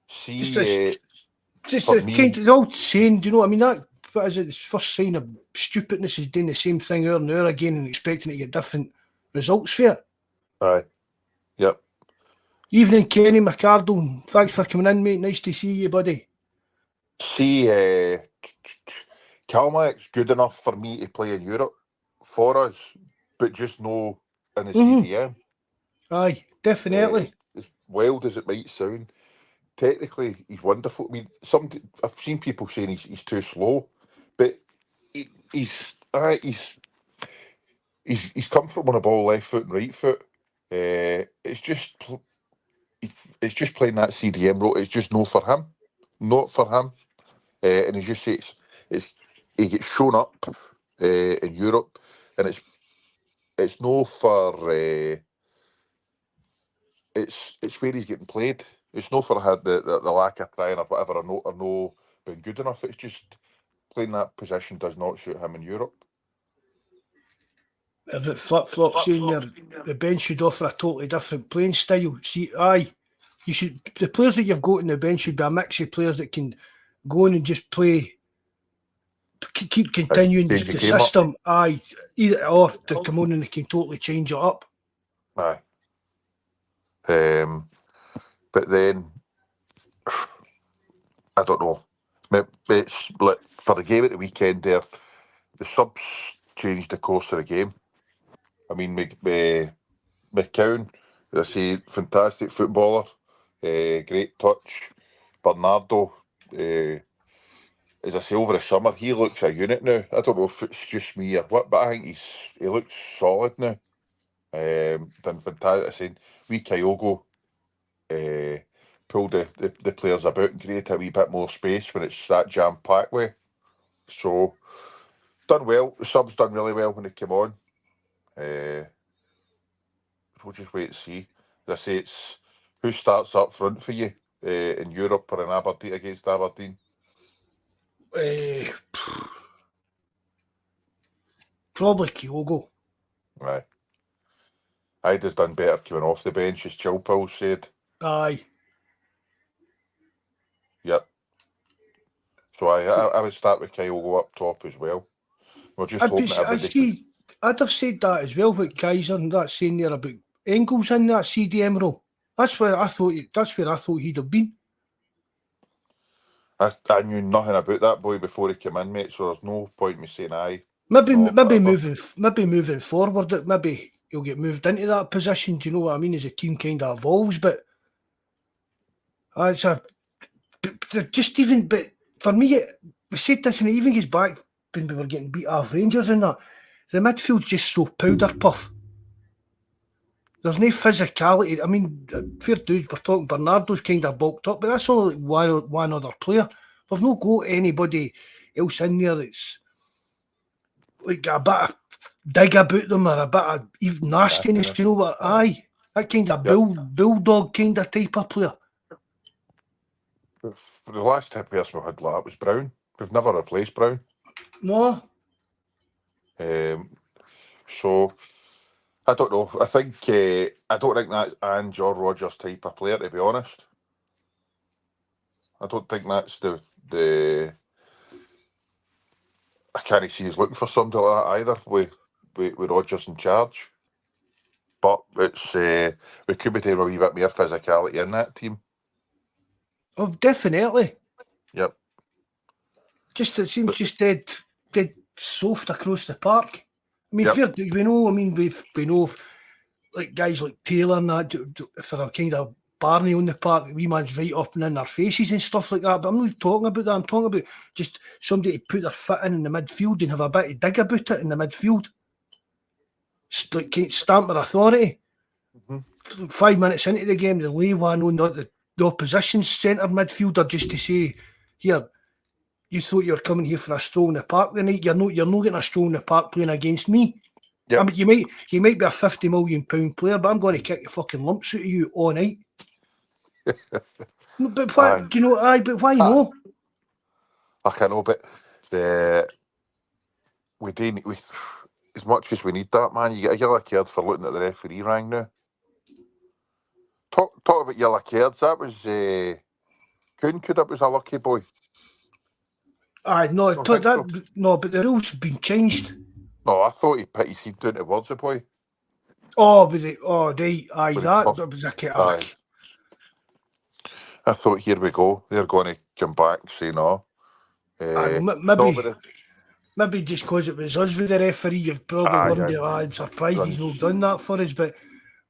Just a kind of old saying, do you know what I mean? That what is it? The first sign of stupidness is doing the same thing over and over again and expecting to get different results for it. Aye. Yep. Evening, Kenny McCardle. Thanks for coming in, mate. Nice to see you, buddy. See, Calmack's good enough for me to play in Europe for us, but just no in the CDM. Aye, definitely. As wild as it might sound, technically he's wonderful. I mean, I've seen people saying he's too slow, but he's comfortable on the ball, left foot and right foot. It's just playing that CDM role. It's just not for him. And as you say, he gets shown up in Europe, and it's no for it's where he's getting played. It's not for the lack of trying or whatever, or no being good enough. It's just playing that position does not suit him in Europe. If it flip-flop saying the bench should offer a totally different playing style. See, the players that you've got on the bench should be a mix of players that can go in and just play, keep continuing the system. Either or to come on and they can totally change it up. Aye. But then I don't know. It's like for the game at the weekend there, the subs changed the course of the game. I mean, McCowan, as I say, fantastic footballer, great touch. Bernardo, as I say, over the summer, he looks a unit now. I don't know if it's just me or what, but I think he looks solid now. Done fantastic. I said, wee Kyogo pulled the players about and create a wee bit more space when it's that jam-packed way. So, done well. The subs done really well when they came on. We'll just wait and see. As I say, it's who starts up front for you in Europe or in Aberdeen against Aberdeen? Probably Kyogo. Right. I'd have done better coming off the bench, as Chilpil said. Aye. Yep. So I would start with Kyogo up top as well. We're just hoping that everybody... I'd have said that as well, but Kaiser and that saying there about Engels in that CDM role. That's where I thought he'd have been. I knew nothing about that boy before he came in, mate, so there's no point in me saying aye. Maybe moving forward, that maybe he'll get moved into that position. Do you know what I mean? As a team kind of evolves, but just even. But for me, we said this when he even gets back when we were getting beat off Rangers and that. The midfield's just so powder puff. There's no physicality. I mean, fair dues, we're talking Bernardo's kind of bulked up, but that's only like one other player. We've not got anybody else in there that's like a bit of dig about them or a bit of even nastiness, you know what? Aye, that kind of bulldog kind of type of player. The last person we had like that was Brown. We've never replaced Brown. No. So I don't know. I don't think that's Ange or Rodgers type of player, to be honest. I don't think that's the I can't see he's looking for somebody like that either with Rodgers in charge. But it's we could be doing a wee bit more physicality in that team. Oh, definitely. Yep. It seems just dead soft across the park. I mean, Yep. we know like guys like Taylor and that for a kind of Barney on the park, wee man's right up and in their faces and stuff like that. But I'm not talking about that. I'm talking about just somebody to put their foot in the midfield and have a bit of dig about it in the midfield. Like stamp their authority. Mm-hmm. 5 minutes into the game, they lay one on the opposition's centre midfielder just to say, here, you thought you were coming here for a stroll in the park tonight. You're not getting a stroll in the park playing against me. Yep. I mean, you might be a £50 million player, but I'm going to kick the fucking lumps out of you all night. But why? Do you know? But why no? I know, but we as much as we need that, man. You get a yellow card for looking at the referee rang now. Talk about yellow cards. That was that was a lucky boy. No, but the rules have been changed. No, I thought he put his head down towards the boy. Oh, but that was a kick. I thought, here we go. They're going to come back and say no. Maybe just because it was us with the referee, you've probably wondered. I'm surprised he's not done that for us. But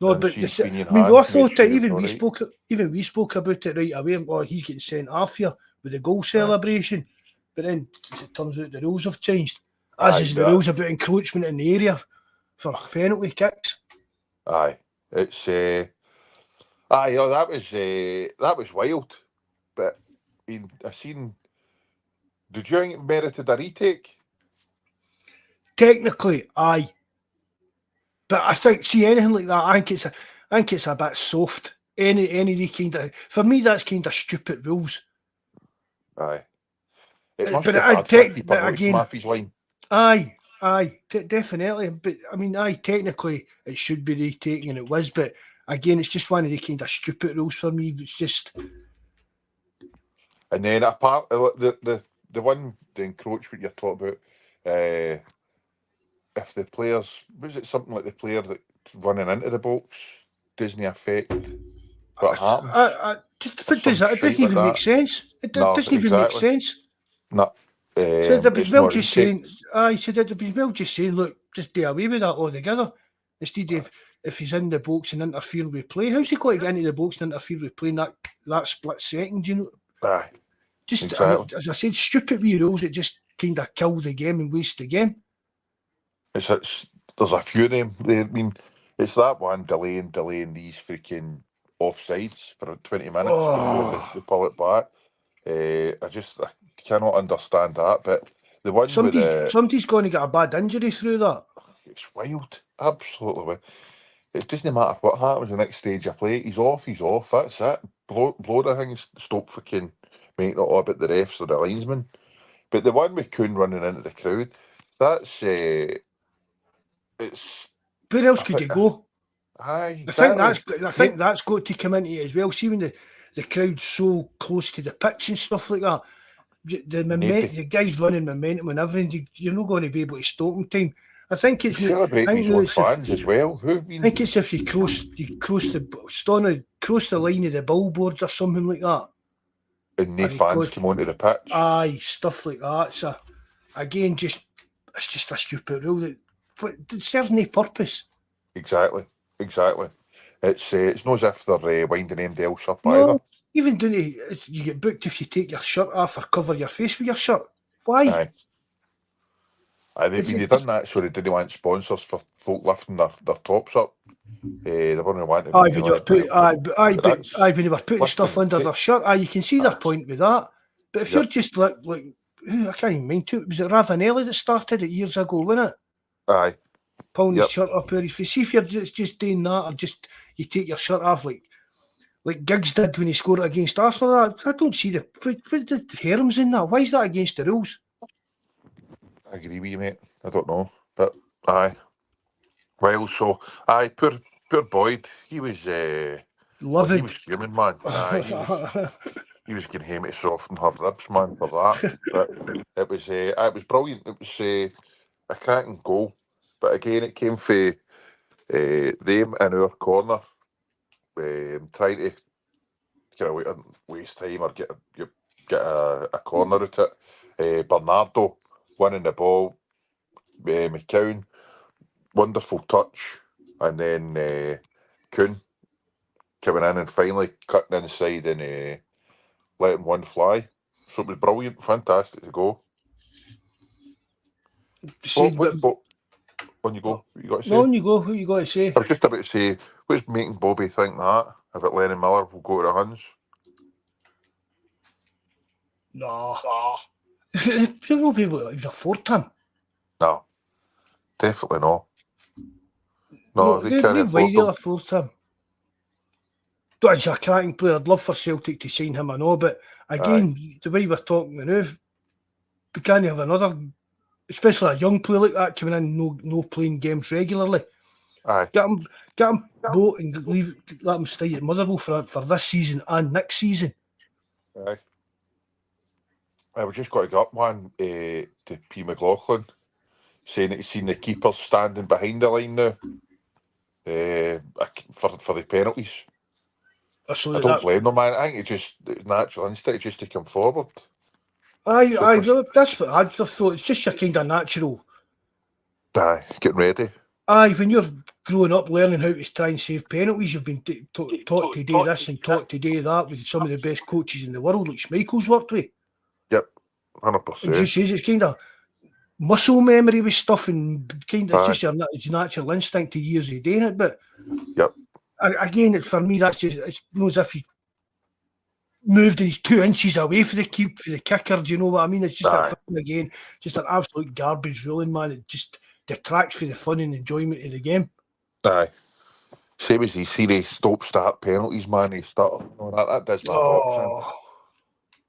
no, but I mean, I thought it. Even we spoke about it right away. Oh, he's getting sent off here with the goal celebration. But then it turns out the rules have changed. As is the rules about encroachment in the area for penalty kicks. Aye, it's that was wild. But I seen. Did you think it merited a retake? Technically, aye. But I think anything like that, I think it's a bit soft. Any kind of, for me, that's kind of stupid rules. Aye. It must be bad for keeper again, Maffey's line. Aye, definitely. But I mean, technically it should be retaken, and it was. But again, it's just one of the kind of stupid rules for me. It's just. And then apart the encroachment you're talking about, if the players, was it something like the player that's running into the box doesn't affect what happens? It doesn't even make sense. It doesn't even make sense. No. So they'd be well just saying, look, just do away with that altogether. Instead of if he's in the box and interfering with play, how's he got to get into the box and interfere with play in that split second? You know, Aye, just exactly. as I said, stupid wee rules that just kind of kill the game and waste the game. It's there's a few of them. I mean, it's that one delaying these freaking offsides for 20 minutes before they pull it back. I cannot understand that. But the one somebody's going to get a bad injury through that. It's wild, absolutely wild. It doesn't matter what happens the next stage of play. He's off. That's it. Blow the thing. Stop freaking making it all about the refs or the linesman. But the one with Kuhn running into the crowd, that's it's. Where else could you go? Aye, I think that's got to come into it as well. See when the crowd's so close to the pitch and stuff like that, the guys running momentum and everything, you're not going to be able to stop in time. I think it's celebrating his own fans as well. I think it's if you cross the line of the billboards or something like that. And no fans come onto the pitch. Aye, stuff like that. So again, it's just a stupid rule that it serves no purpose. Exactly. It's not as if they're winding anybody else up No, either. even you get booked if you take your shirt off or cover your face with your shirt. Why? They've done that so they didn't want sponsors for folk lifting their tops up. They weren't wanting. When they were putting stuff under their shirt, you can see their point with that. But if you're just like I can't even mind too. Was it Ravanelli that started it years ago, wasn't it? Aye. Pulling his shirt up over his face. See if you're just doing that, or just you take your shirt off like Giggs did when he scored it against Arsenal. I don't see the harms in that. Why is that against the rules? I agree with you, mate. I don't know, but aye. Well, so poor Boyd. He was livid. He was fuming, man. He was getting him to soften her ribs, man, for that. But it was brilliant. It was a cracking goal. But again, it came for them in our corner, trying to kind of waste time or get a corner at it. Bernardo winning the ball, McCowan, wonderful touch, and then Kuhn coming in and finally cutting inside and letting one fly. So it was brilliant, fantastic to go. On you go. What you got to say? No, on you go. What you got to say? I was just about to say, what's making Bobby think that about Lennon Miller will go to the Huns? No. You won't be able to even afford him. No, definitely not. No, they can't afford him. He's a cracking player. I'd love for Celtic to sign him, I know, but again, the way we're talking now, we can't have another, especially a young player like that coming in, no playing games regularly. Aye. Get him boat and let him stay at Motherwell for this season and next season. Aye. I was just got to go up one to P. McLaughlin, saying that he's seen the keepers standing behind the line now for the penalties. I don't blame them, man. I think it's natural instinct just to come forward. That's what I thought. It's just your kind of natural. Aye, getting ready. When you're growing up learning how to try and save penalties, you've been taught to do this and taught to do that with some of the best coaches in the world, like Schmeichel's worked with. Yep, 100%. And just says it's kind of muscle memory with stuff, and kind of it's just your natural instinct to years of doing it. But again, for me, that's just it's not as if he moved and he's 2 inches away for the kicker. Do you know what I mean? It's just again, just an absolute garbage ruling, man. It just detracts from the fun and enjoyment of the game. Aye. Same as these serious stop-start penalties, man. That does my box in.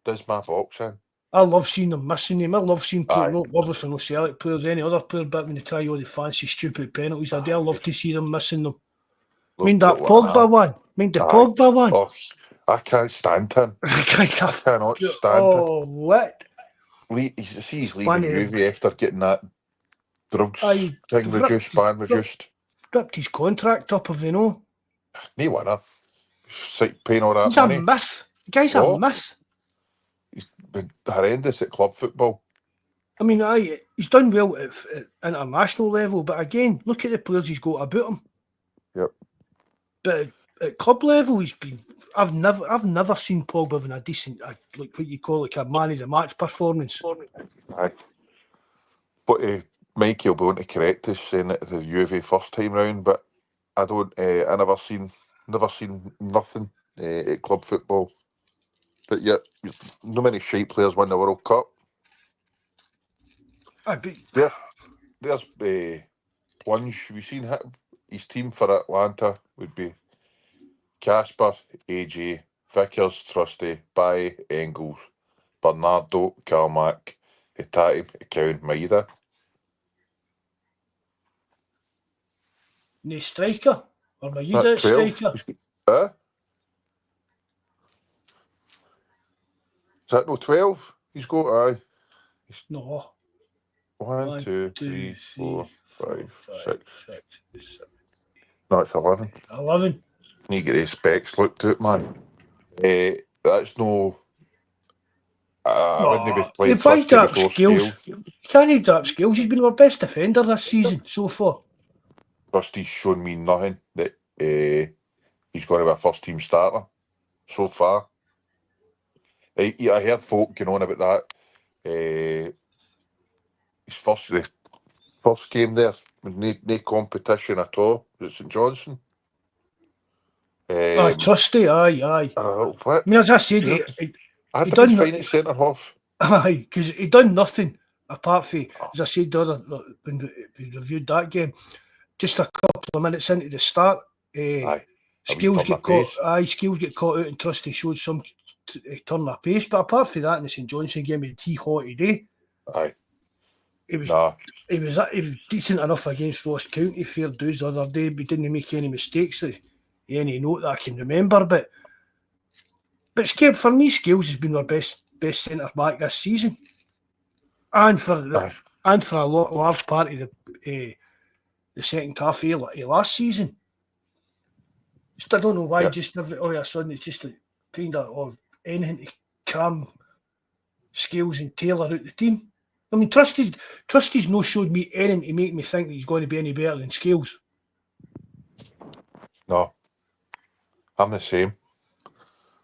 Does my box in. I love seeing them missing them. I love seeing players, obviously no Celtic players, any other player, but when they try all the fancy, stupid penalties, I love to see them missing them. The Pogba one. Oh, I can't stand him. I cannot stand him. Oh, what? He's leaving Juve after getting that drugs thing reduced. Ripped his contract up, if they know. No winner. Paying all that money. He's a myth. The guy's a myth. He's been horrendous at club football. I mean, he's done well at international level, but again, look at the players he's got about him. Yep. But at club level, he's been. I've never seen Pogba having a decent, like what you call like a man of the match performance. Aye. But Mikey will be able to correct us saying it the UV first time round, but I don't. I never seen nothing at club football. But yet, no many shite players win the World Cup. There's Plunge. We've seen his team for Atlanta would be Casper, AJ, Vickers, Trusty, Baye, Engels, Bernardo, Carmack, Hitati, McCowan, Maida. No striker or Maida That's 12. striker. Is that no 12? He's got, aye. No. 1, 2, 3, 4, 5, 6. No, it's 11. 11. You get his specs looked at, man. That's no. I wouldn't be playing Trusty before Scales. You can't need that skills. He's been our best defender this season so far. Trusty's shown me nothing that he's going to be a first team starter so far. I heard folk going on about that. His first game there, with no competition at all. Was it St Johnson? Trusty, aye. What? I mean, as I said, I had to find it centre half. Aye, because he done nothing apart from, as I said the other when we reviewed that game, just a couple of minutes into the start, Skills get caught. Skills get caught out, and Trusty showed some turn of pace. But apart from that, in the St Johnson game, he hot today. Aye. He was decent enough against Ross County, fair dues the other day, but didn't make any mistakes. Any note that I can remember, but for me, Skills has been our best centre back this season, and for a large part of the second half of last season. I don't know why. Just all of a sudden it's just like kind of anything to cram Skills and Taylor out the team. I mean, Trusty's no showed me anything to make me think that he's going to be any better than Skills. No, I'm the same.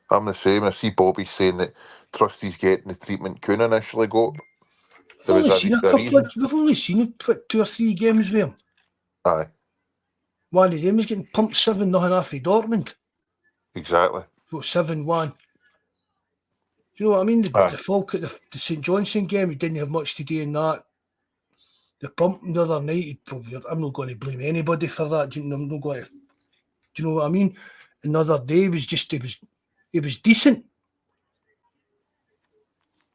I see Bobby saying that Trusty's getting the treatment Kuhn initially got. We've only seen 2 or 3 games with him. Aye. One of them was getting pumped 7-0 off of Dortmund. Exactly. 7-1. Do you know what I mean? The folk at the St Johnson game, he didn't have much to do in that. The pumping the other night, I'm not going to blame anybody for that. I'm not going to. Do you know what I mean? Another day was just he was decent.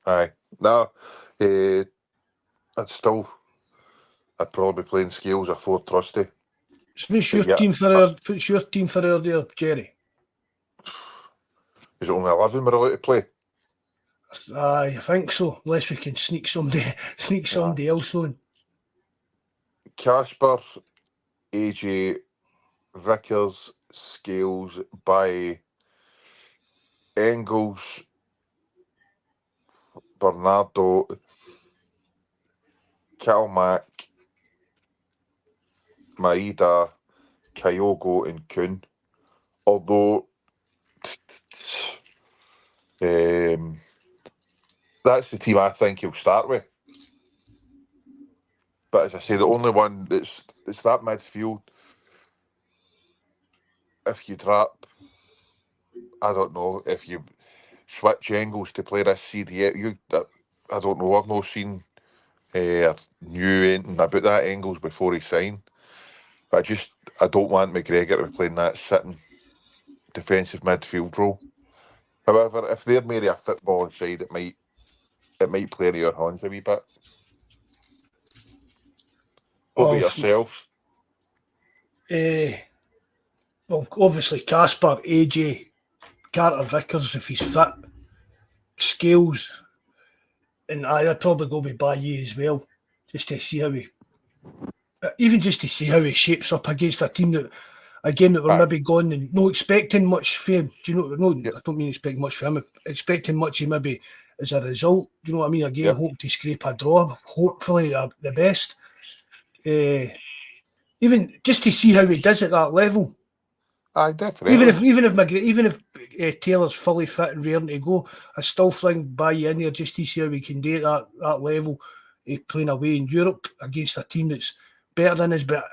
Aye. No, I'd probably be playing Scales or 4 Trusty. So what's your team for her there, Jerry? Is it only 11 we're allowed to play? I think so. Unless we can sneak somebody else on. Casper, AJ, Vickers, Scales, Baye, Engels, Bernardo, Calmac, Maida, Kyogo and Kuhn. Although that's the team I think he'll start with. But as I say, the only one it's that midfield. If you drop, I don't know, if you switch Engels to play this CDF, I don't know, I've not seen knew anything about that Engels before he signed. But I don't want McGregor to be playing that sitting defensive midfield role. However, if they're maybe a football side, it might play in your hands a wee bit. What about yourself? Well, obviously Casper, AJ, Carter Vickers if he's fit, Scales, and I'd probably go with Baye as well, just to see how he shapes up against a team that we're maybe gone and not expecting much from him. Do you know? No, I don't mean expecting much from him. Expecting much of maybe as a result. Do you know what I mean? Again, Yep. hope to scrape a draw. Hopefully, the best. Even just to see how he does at that level. Aye, definitely. Even if Taylor's fully fit and raring to go, I still fling Bailly in there just to see how we can do at that level. Playing away in Europe against a team that's better than us, but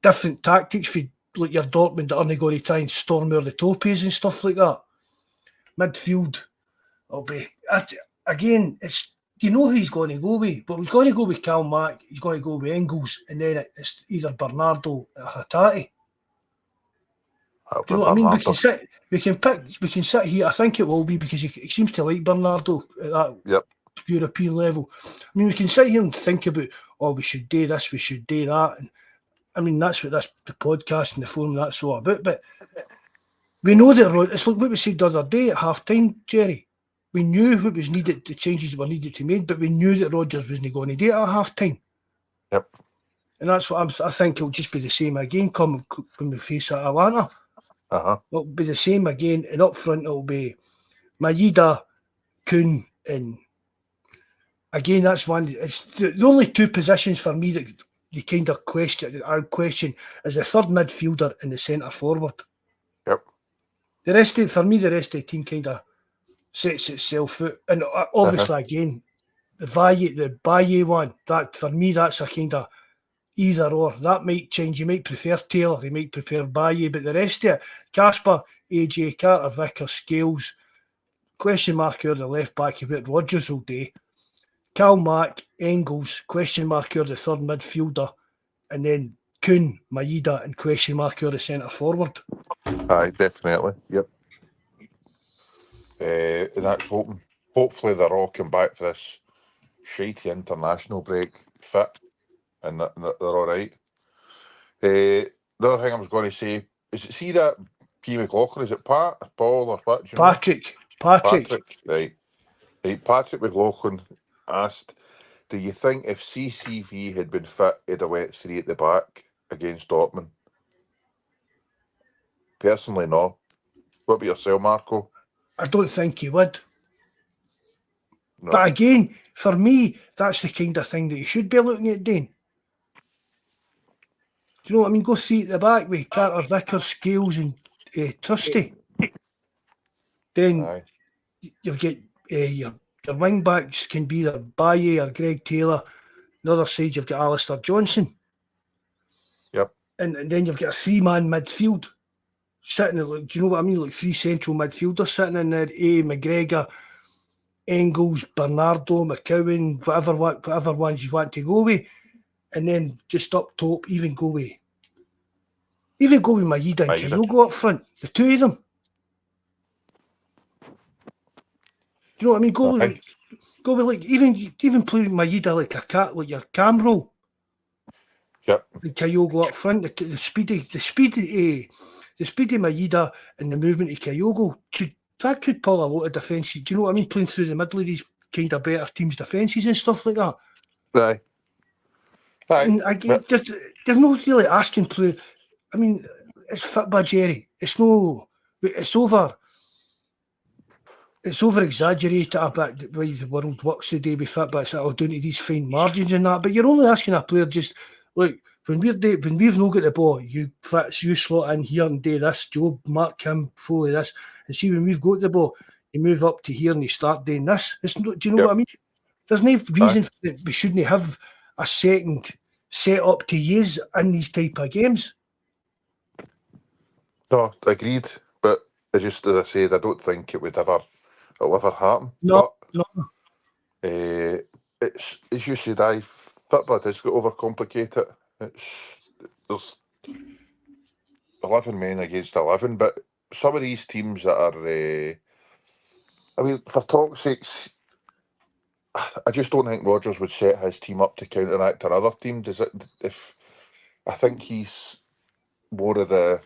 different tactics for like your Dortmund that aren't going to try and storm over the topies and stuff like that. Midfield, will be again. It's you know who he's going to go with, but he's going to go with Cal Mack. He's going to go with Engels, and then it's either Bernardo or Hatate. Do you know what I mean? We can sit here. I think it will be because he seems to like Bernardo at that European level. I mean, we can sit here and think about, we should do this, we should do that, and I mean that's what the podcast and the forum that's all about. But we know that it's like what we said the other day at half time, Jerry. We knew what was needed, the changes that were needed to be made, but we knew that Rodgers wasn't going to do it at half time. Yep. And that's what I think it'll just be the same again when we face Atlanta. It'll be the same again, and up front it'll be Maeda, Kuhn, and again that's one. It's the only two positions for me that you kind of question is the third midfielder and the centre forward. Yep. The rest of the team kind of sets itself out, and obviously again the Bailly one. That for me that's a kind of either or. That might change. You might prefer Taylor, you might prefer Bailly, but the rest of it, Casper, AJ, Carter, Vickers, Scales, question mark over the left back of what Rodgers will do. Cal Mack, Engels, question mark over the third midfielder, and then Kuhn, Maeda, and question mark over the centre forward. Aye, definitely. Yep. And that's hopefully they're all come back for this shitey international break fit. And they're all right. The other thing I was going to say is, see that P. McLaughlin, is it Paul or what? Patrick. Right. Patrick McLaughlin asked, do you think if CCV had been fit, he'd have went 3 at the back against Dortmund? Personally, no. What about yourself, Marco? I don't think he would. No. But again, for me, that's the kind of thing that you should be looking at doing. Do you know what I mean? Go 3 at the back with Carter, Vickers, Scales, and Trusty. Then you've got your wing backs can be either Bailly or Greg Taylor. The other side you've got Alistair Johnson. Yep. And then you've got a 3-man midfield sitting there. Do you know what I mean? Like 3 central midfielders sitting in there. McGregor, Engels, Bernardo, McCowan, whatever ones you want to go with. And then just up top, even go with Maeda and Kyogo up front. The two of them. Do you know what I mean? Go with like even play Maeda like your cam roll. Yep. And Kyogo up front. The speed of Maeda and the movement of Kyogo could pull a lot of defences. Do you know what I mean? Playing through the middle of these kind of better teams' defences and stuff like that. Aye. And again, they're not really asking play. I mean, it's football, Jerry. It's over exaggerated a bit the way the world works today with football. It's all down to these fine margins and that. But you're only asking a player just look when we've not got the ball, you slot in here and do this, Joe, mark him, follow this, and see when we've got the ball, you move up to here and you start doing this. It's not, do you know what I mean? There's no reason that we shouldn't have a second set up to use in these type of games. No, agreed. But just as I said, I don't think it'll ever happen. No. It's as you said, football does get overcomplicated. There's 11 men against 11, but some of these teams that are, I mean, for talk's sake, I just don't think Rodgers would set his team up to counteract another team. I think he's more of the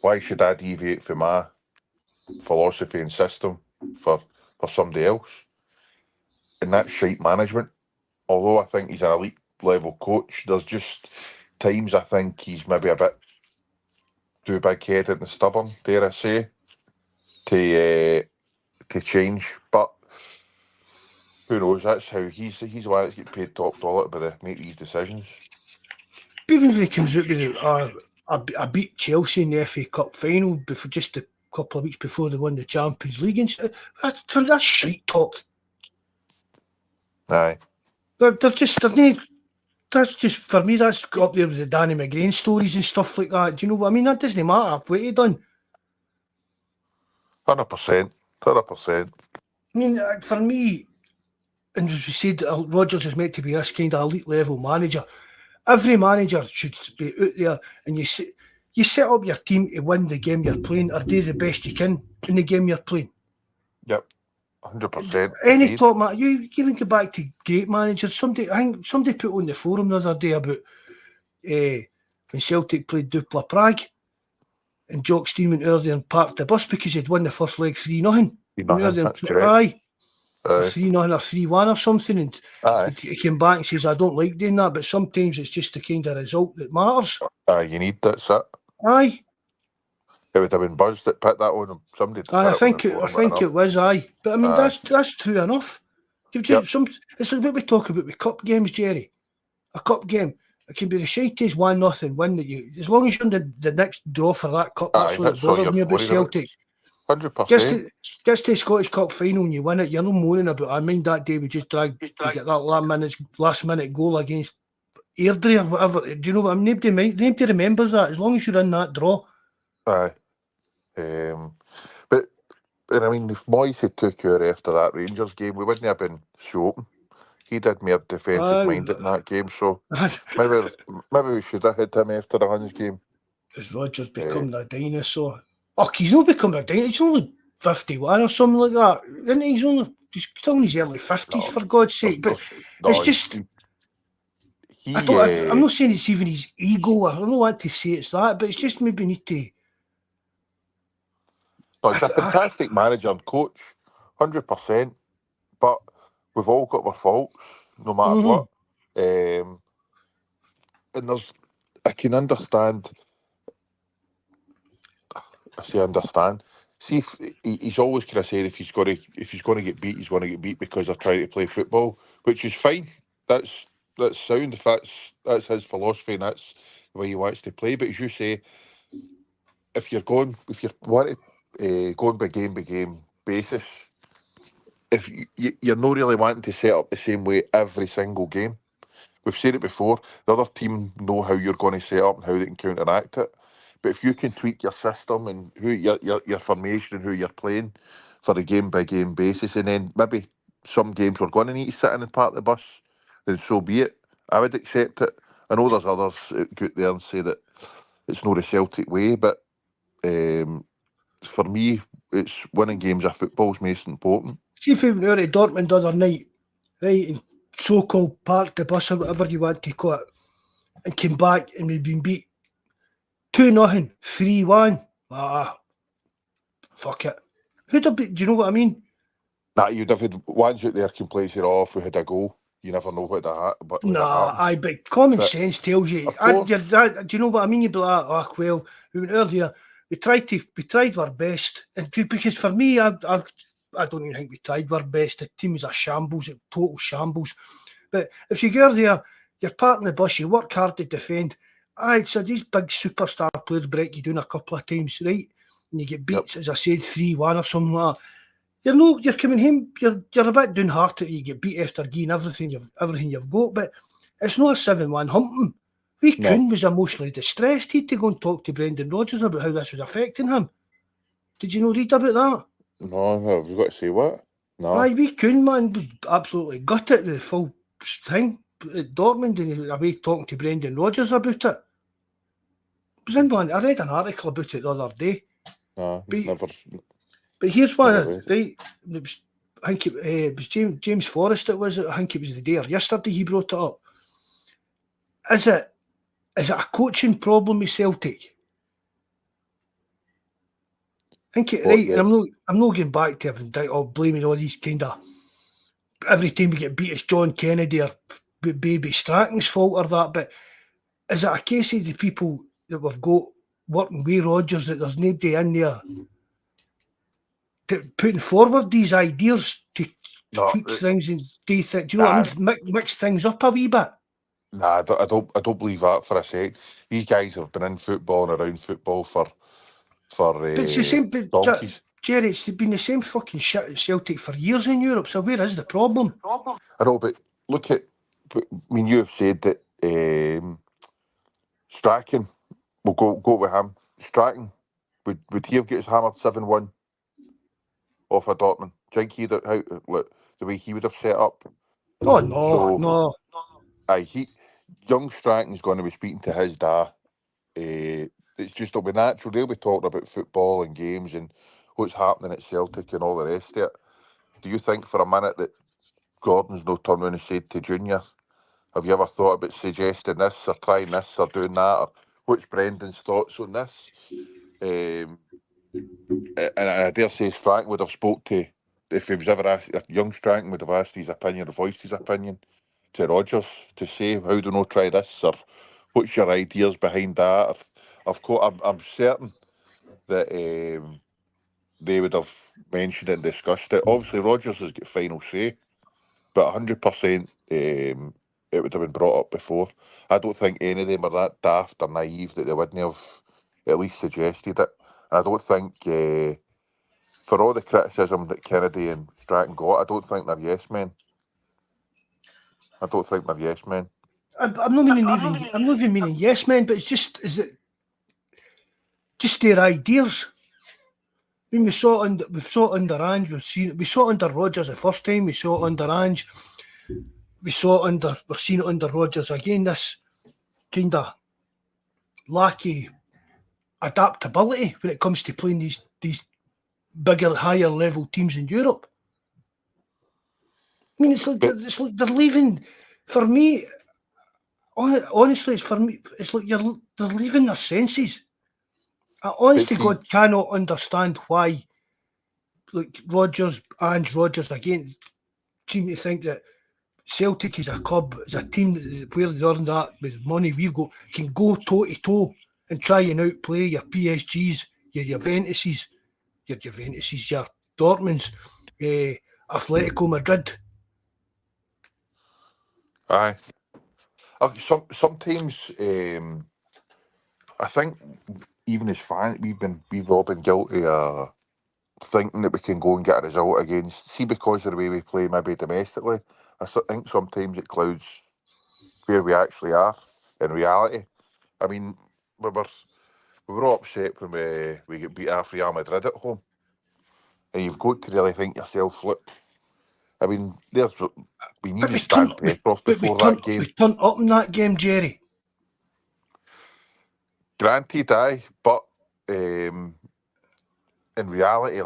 why should I deviate from my philosophy and system for somebody else? And that's shite management. Although I think he's an elite level coach, there's just times I think he's maybe a bit too big-headed and stubborn, dare I say, to change. But Who knows? That's how he's the one that's getting paid top dollar to make these decisions. Even if he comes out with I beat Chelsea in the FA Cup final before just a couple of weeks before they won the Champions League, and that's shite talk. Aye. They're not. That's just, for me, that's got up there with the Danny McGrain stories and stuff like that. Do you know what I mean? That doesn't matter what he done. 100%. 100%. I mean, for me, and as we said, Rodgers is meant to be this kind of elite level manager. Every manager should be out there, and you set up your team to win the game you're playing, or do the best you can in the game you're playing. Yep. 100%. Any top man, you even go back to great managers. I think somebody put on the forum the other day about when Celtic played Dupla Prague, and Jock Stein went early and parked the bus because he'd won the first leg 3-0. That's correct. Aye. 3-0 or 3-1 or something, and he came back and says, I don't like doing that, but sometimes it's just the kind of result that matters. You need that, sir. Aye. It would have been Bawz that put that on him. Somebody. I think it was. Aye, but I mean that's true enough. It's like what we talk about with cup games, Jerry. A cup game, it can be the shittiest 1-0 win that you, as long as you're in the next draw for that cup. That's what bothers me about Celtic. 100%. Gets to the Scottish Cup final and you win it, you're not moaning about, I mind that day we just dragged to get that last minute goal against Airdrie or whatever. Do you know what I mean? Nobody remembers that, as long as you're in that draw. Aye. But I mean, if Moyes had took her after that Rangers game, we wouldn't have been so open. He did more defensive minded in that game, so maybe we should have had him after the Huns game. Has Rodgers become a dinosaur? Oh, he's not become a dinosaur. He's only 51 or something like that. Isn't he? He's still in his early 50s, for God's sake. But it's just... I'm not saying it's even his ego. I don't want to say it's that, but it's just maybe need to... No, he's a fantastic manager and coach, 100%. But we've all got our faults, no matter what. And I can understand... I say understand. See, if he's always kind of said if he's going to get beat, he's going to get beat because they're trying to play football, which is fine. That's sound. If that's his philosophy and that's the way he wants to play. But as you say, if you're going by game basis, if you're not really wanting to set up the same way every single game. We've said it before. The other team know how you're going to set up and how they can counteract it. But if you can tweak your system and who your formation and who you're playing for a game by game basis, and then maybe some games we're going to need to sit in and park the bus, then so be it. I would accept it. I know there's others that go out there and say that it's not a Celtic way, but for me, it's winning games of football is most important. See if we went out to Dortmund the other night, right, and so-called parked the bus or whatever you want to call it, and came back and we'd been beat 2-0, 3-1. Fuck it. Who'd have been, do you know what I mean? Nah, you'd have had ones out there can place it off. We had a goal. You never know what that. But common sense tells you. Do you know what I mean? You'd be like, well, we went earlier. We tried our best, and because for me, I don't even think we tried our best. The team is a shambles, a total shambles. But if you go there, you're parking the bus, you work hard to defend. So these big superstar players break you down a couple of times, right? And you get beat, as I said, 3-1 or something like that. You're coming home, you're a bit downhearted. You get beat after getting everything you've got, but it's not a 7-1 humping. Kuhn was emotionally distressed. He had to go and talk to Brendan Rodgers about how this was affecting him. Did you read about that? No, we've got to say what? No. Kuhn, man, was absolutely gutted the full thing at Dortmund, and he was away talking to Brendan Rodgers about it. I read an article about it the other day. No, never. But here's one, right? I think it was James Forrest. I think it was the day or yesterday he brought it up. Is it a coaching problem with Celtic? I think right, and I'm not going back to blaming all these kind of every time we get beat it's John Kennedy or Baby Stratton's fault or that. But is it a case of the people that we've got working with Rodgers that there's nobody in there putting forward these ideas to tweaks things and do things. Do you know what I mean? Mix things up a wee bit. Nah, I don't believe that for a sec. These guys have been in football and around football for But it's the same. But donkeys. Jerry, it's been the same fucking shit at Celtic for years in Europe. So where is the problem? I know, but look at. I mean, you have said that Strachan. We'll go with him. Strachan. Would he have got his hammered 7-1 off of Dortmund? Do you think he'd the way he would have set up? Oh no. Young Strachan's going to be speaking to his dad. It's just it'll be natural. They'll be talking about football and games and what's happening at Celtic and all the rest of it. Do you think for a minute that Gordon's no turn around and said to Junior, have you ever thought about suggesting this or trying this or doing that? Or what's Brendan's thoughts on this? And I dare say Strachan would have spoke to, if he was ever asked, young Strachan would have asked his opinion or voiced his opinion to Rodgers to say, how do you try this, or what's your ideas behind that? I'm certain that they would have mentioned it and discussed it. Obviously, Rodgers has got final say, but 100% it would have been brought up before. I don't think any of them are that daft or naive that they wouldn't have at least suggested it. And I don't think, for all the criticism that Kennedy and Stratton got, I don't think they're yes men. I'm not even meaning yes men, but it's just their ideas. I mean, we saw it under Ange. We saw it under Rodgers the first time. We saw it under Ange. We're seeing it under Rodgers again. This kind of lacky adaptability when it comes to playing these bigger, higher level teams in Europe. I mean, it's like they're leaving. For me, honestly, it's like they're leaving their senses. I honest to God cannot understand why, like Rodgers again, seem to think that Celtic is a club, is a team where they're on that with money we've got, can go toe to toe and try and outplay your PSGs, your Juventuses, your Dortmunds, Atletico Madrid. Aye. Sometimes I think even as fans, we've all been guilty of thinking that we can go and get a result against. See, because of the way we play, maybe domestically, I think sometimes it clouds where we actually are in reality. I mean, we were all upset when we get beat off Real Madrid at home, and you've got to really think yourself, look. I mean, we need to stand Petrov before that game. We turned up in that game, Jerry. Granted, aye, but in reality,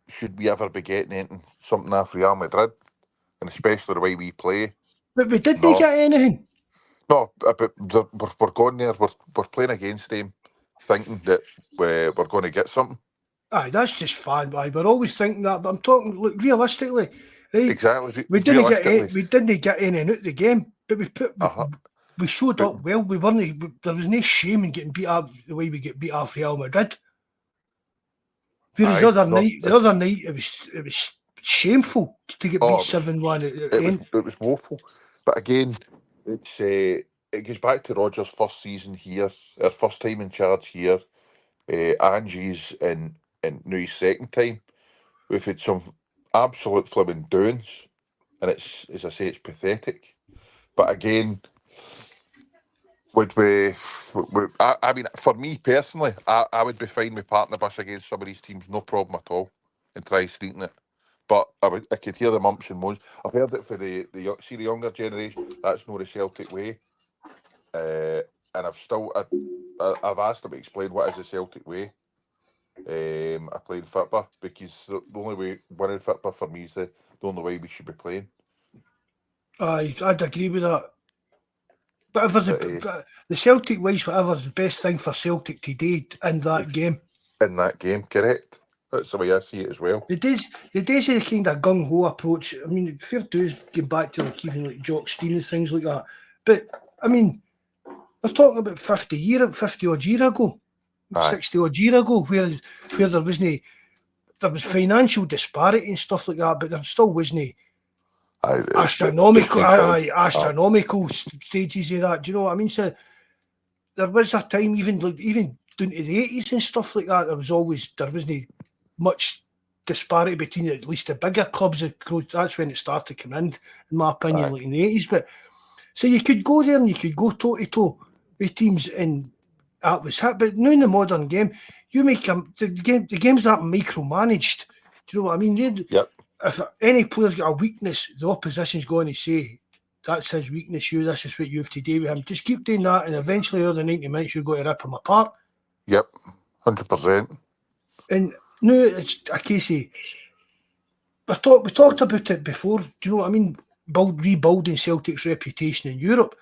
should we ever be getting something off Real Madrid, and especially the way we play? But we didn't get anything. No, but we're going there. We're playing against them, thinking that we're going to get something. Aye, that's just fine. We're always thinking that, but I'm talking realistically, right? Exactly. We didn't get anything out of the game, but we showed up well. We weren't. There was no shame in getting beat up the way we get beat off Real Madrid. Whereas the other night, it was shameful to get beat 7-1. It was woeful. But again, it goes back to Rodgers' first season here, our first time in charge here. Angie's in now his second time. We've had some absolute flipping doings, and it's, as I say, it's pathetic. But again, would we? I mean, for me personally, I would be fine with parting the bus against some of these teams, no problem at all, and try sneaking it. But I could hear the mumps and moans. I've heard it for the younger generation. That's not the Celtic way, and I've asked them to explain what is the Celtic way. I playing football because the only way winning football for me is the only way we should be playing. I'd agree with that. But the Celtic way is whatever's the best thing for Celtic today in that game. In that game, correct. That's the way I see it as well. The days of the kind of gung-ho approach, I mean, fair dues getting back to even Jock Stein and things like that. But, I mean, we're talking about 50 odd year ago, 60 odd year ago, where there wasn't there was financial disparity and stuff like that, but there still wasn't astronomical stages of that. Do you know what I mean? So there was a time, even down to the 80s and stuff like that, there wasn't much disparity between at least the bigger clubs. That's when it started to come in my opinion, like in the 80s. But so you could go there and you could go toe to toe with teams, and that was it. But now in the modern game, you make the game's that micromanaged. Do you know what I mean? If any player's got a weakness, the opposition's going to say, that's his weakness, this is what you have to do with him. Just keep doing that, and eventually over the 90 minutes, you're going to rip him apart. 100%. And no, it's a case of, we talked about it before, do you know what I mean? Rebuilding Celtic's reputation in Europe.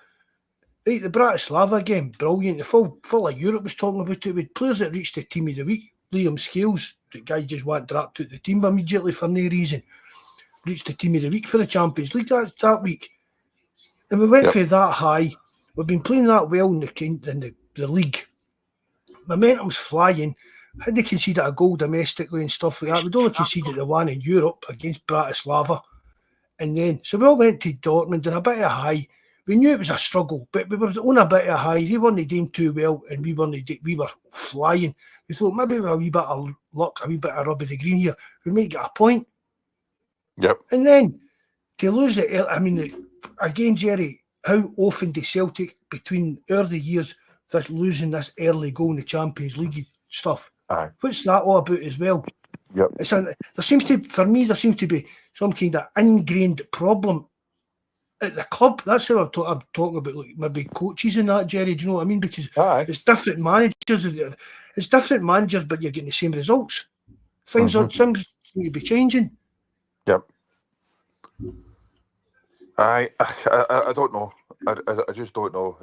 Right, the Bratislava game, brilliant. The full of Europe was talking about it, with players that reached the team of the week. Liam Scales, the guy just went dropped out the team immediately for no reason. Reached the team of the week for the Champions League that week. And we went for that high. We've been playing that well in the league. Momentum's flying. Had they conceded a goal domestically and stuff like that, we'd only conceded the one in Europe against Bratislava. And then, so we all went to Dortmund and a bit of high. We knew it was a struggle, but we were on a bit of high. They weren't doing too well, and we were flying. We thought maybe with a wee bit of luck, a wee bit of rub of the green here, we might get a point. And then to lose it, I mean, again, Jerry, how often do Celtic between early years losing this early goal in the Champions League stuff? What's that all about as well? There seems to be some kind of ingrained problem at the club. That's how I'm talking about, like maybe coaches and that, Jerry. Do you know what I mean? Because it's different managers. It's different managers, but you're getting the same results. Things seem to be changing. I don't know. I just don't know.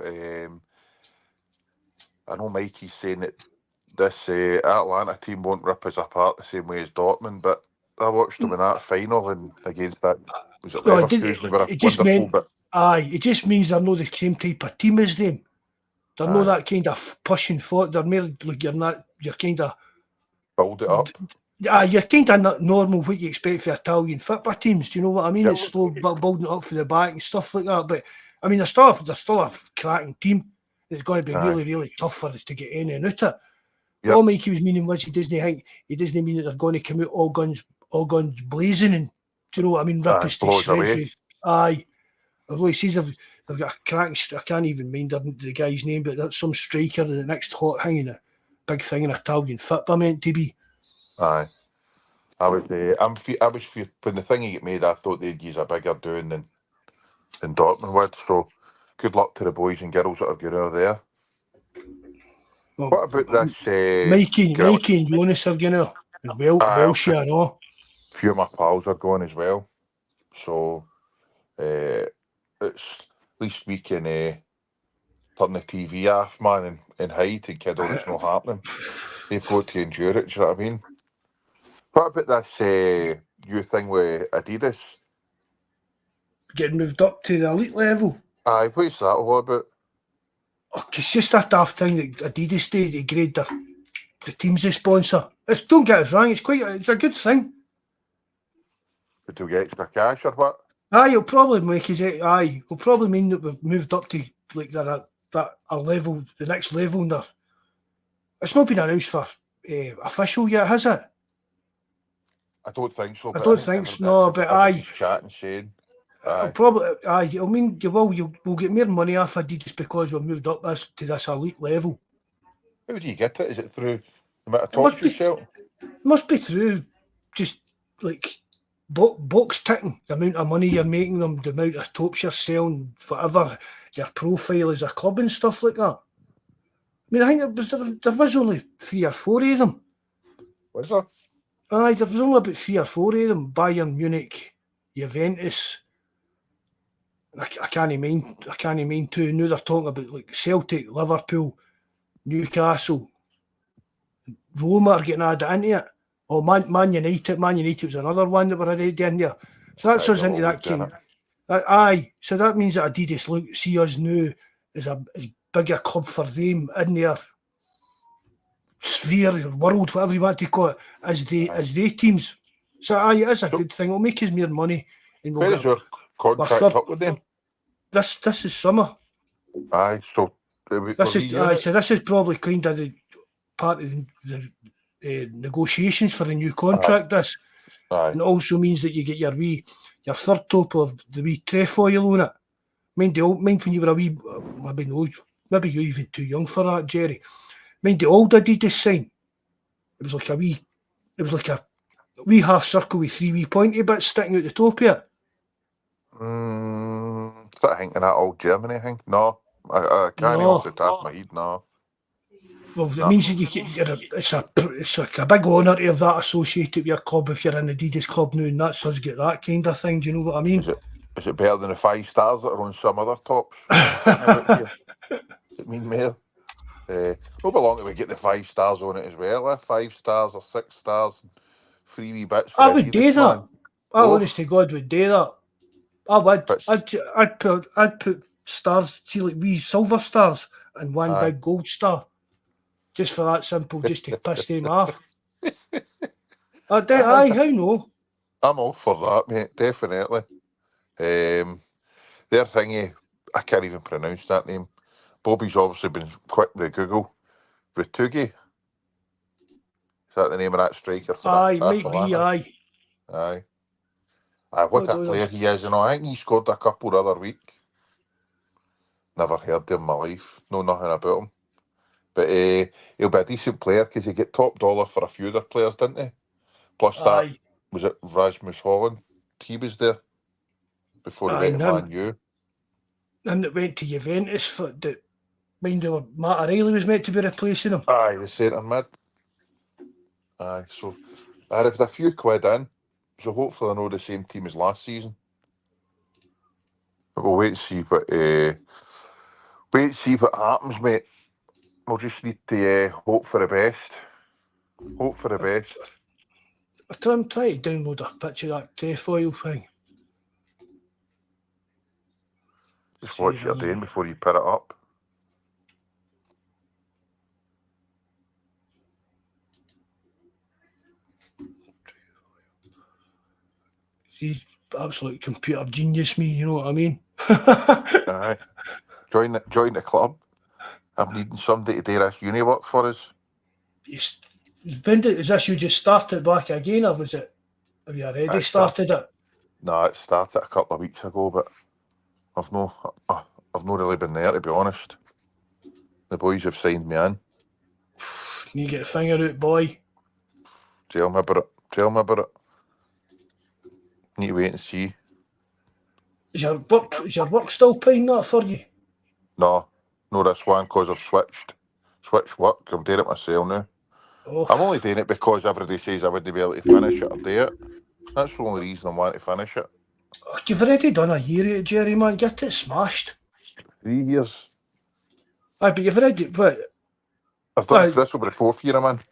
I know Mikey's saying that this Atlanta team won't rip us apart the same way as Dortmund, but I watched them in that final and against that. Was it Leverkusen? It just means they're not the same type of team as them. They're not that kind of pushing forward. They're more like you're kind of build it up. You're kind of not normal what you expect for Italian football teams. Do you know what I mean? It's slow building it up for the back and stuff like that. But I mean, they're still a cracking team. It's going to be really, really tough for us to get in and out of it. All Mikey was meaning was he doesn't mean that they're going to come out all guns blazing and, do you know what I mean, rip us to shreds. Although he says they've got a cracking, I can't even mind the guy's name, but that's some striker, the next hot thing in a big thing in Italian football meant to be. I was when the thing he get made, I thought they'd use a bigger doing than Dortmund would. So good luck to the boys and girls that are going over there. Well, what about this? Mikey and Jonas are going to. Welsh, I know. A few of my pals are going as well. So it's at least we can turn the TV off, man, and hide and kid all it's not happening. They've got to endure it, do you know what I mean? What about this new thing with Adidas? Getting moved up to the elite level. What's that all about? It's just a daft thing that Adidas did to grade the team's a sponsor. Don't get us wrong, it's a good thing. But to get extra cash or what? It'll probably make us. It'll probably mean that we've moved up to like that a level, the next level. There, it's not been announced for official yet, has it? I don't think so. I don't think so. No, but chatting, saying. Probably. It'll mean we'll get more money off Adidas because we've moved up to this elite level. How do you get it? Is it through the amount of tops you sell? It must be through just like box ticking, the amount of money you're making them, the amount of tops you're selling, whatever your profile as a club and stuff like that. I mean, I think there was only 3 or 4 of them. Was there? There was only about 3 or 4 of them. Bayern Munich, Juventus. I can't mean to. Now they're talking about like Celtic, Liverpool, Newcastle, Roma are getting added into it. Oh, Man United was another one that were already in there. So that's us into that kind. So that means that Adidas see us now as a bigger club for them in their sphere, or world, whatever you want to call it, as they teams. So aye, it is a So- good thing. It'll make us more money, and we'll Where's get your contract third- up with them? this is summer. Aye, so This is probably kind of the part of the negotiations for the new contract. This, Aye. and it also means that you get your third top of the wee trefoil on it. Mind when you were a wee, maybe you're even too young for that, Jerry. Mind the old Adidas sign. It was like a wee half circle with 3 wee pointy bits sticking out the top of it. Start thinking that old Germany thing. No, I can't No. off the top of my head. No. Well, it No. means that it's like a big honour to have that associated with your club if you're an Adidas club now, and that's us get that kind of thing. Do you know what I mean? Is it better than the 5 stars that are on some other tops? Does it mean more? No belong to we get the 5 stars on it as well. 5 stars or 6 stars, 3 wee bits. For I would do Adidas, that. man. I honest to God would do that. I would. But- I'd put stars, see like wee silver stars and one Aye. big gold star. Just for that simple, just to piss them off. Aye, how no? I'm all for that, mate. Definitely. Their thingy, I can't even pronounce that name. Bobby's obviously been quick with Google. Vitugi. Is that the name of that striker? For Aye, that might be, Atalanta? aye. Aye, what No, a no, player he is. I think he scored a couple the other week. Never heard of him in my life. Know nothing about him. But he'll be a decent player because he get top dollar for a few other players, didn't he? Plus that, Aye. was it Rasmus Holland? He was there before he Aye, went to Man U. And it went to Juventus for the mind you, Matt O'Reilly was meant to be replacing him. Aye, the centre mid. Aye, so I'd have a few quid in. So hopefully I know the same team as last season. But we'll wait and see what happens, mate. We'll just need to hope for the best. Hope for the best. I'm trying to download a picture of that trefoil thing. Just watch what you're doing before you put it up. He's absolute computer genius, me, you know what I mean? Aye. Join the club. I'm needing somebody to do this uni work for us. Is this you just started back again, or was it? Have you already started it? No, it started a couple of weeks ago, but I've not really been there, to be honest. The boys have signed me in. You get a finger out, boy. Tell me about it. Need to wait and see. Is your work still paying that for you? No, this one, because I've switched work. I'm doing it myself now. Oh, I'm only doing it because everybody says I wouldn't be able to finish it or do it. That's the only reason I want to finish it. you've already done a year of it, Jerry, man. Get it smashed. 3 years. Aye, but you've already. But I've done Aye. this will be the 4th year I'm in.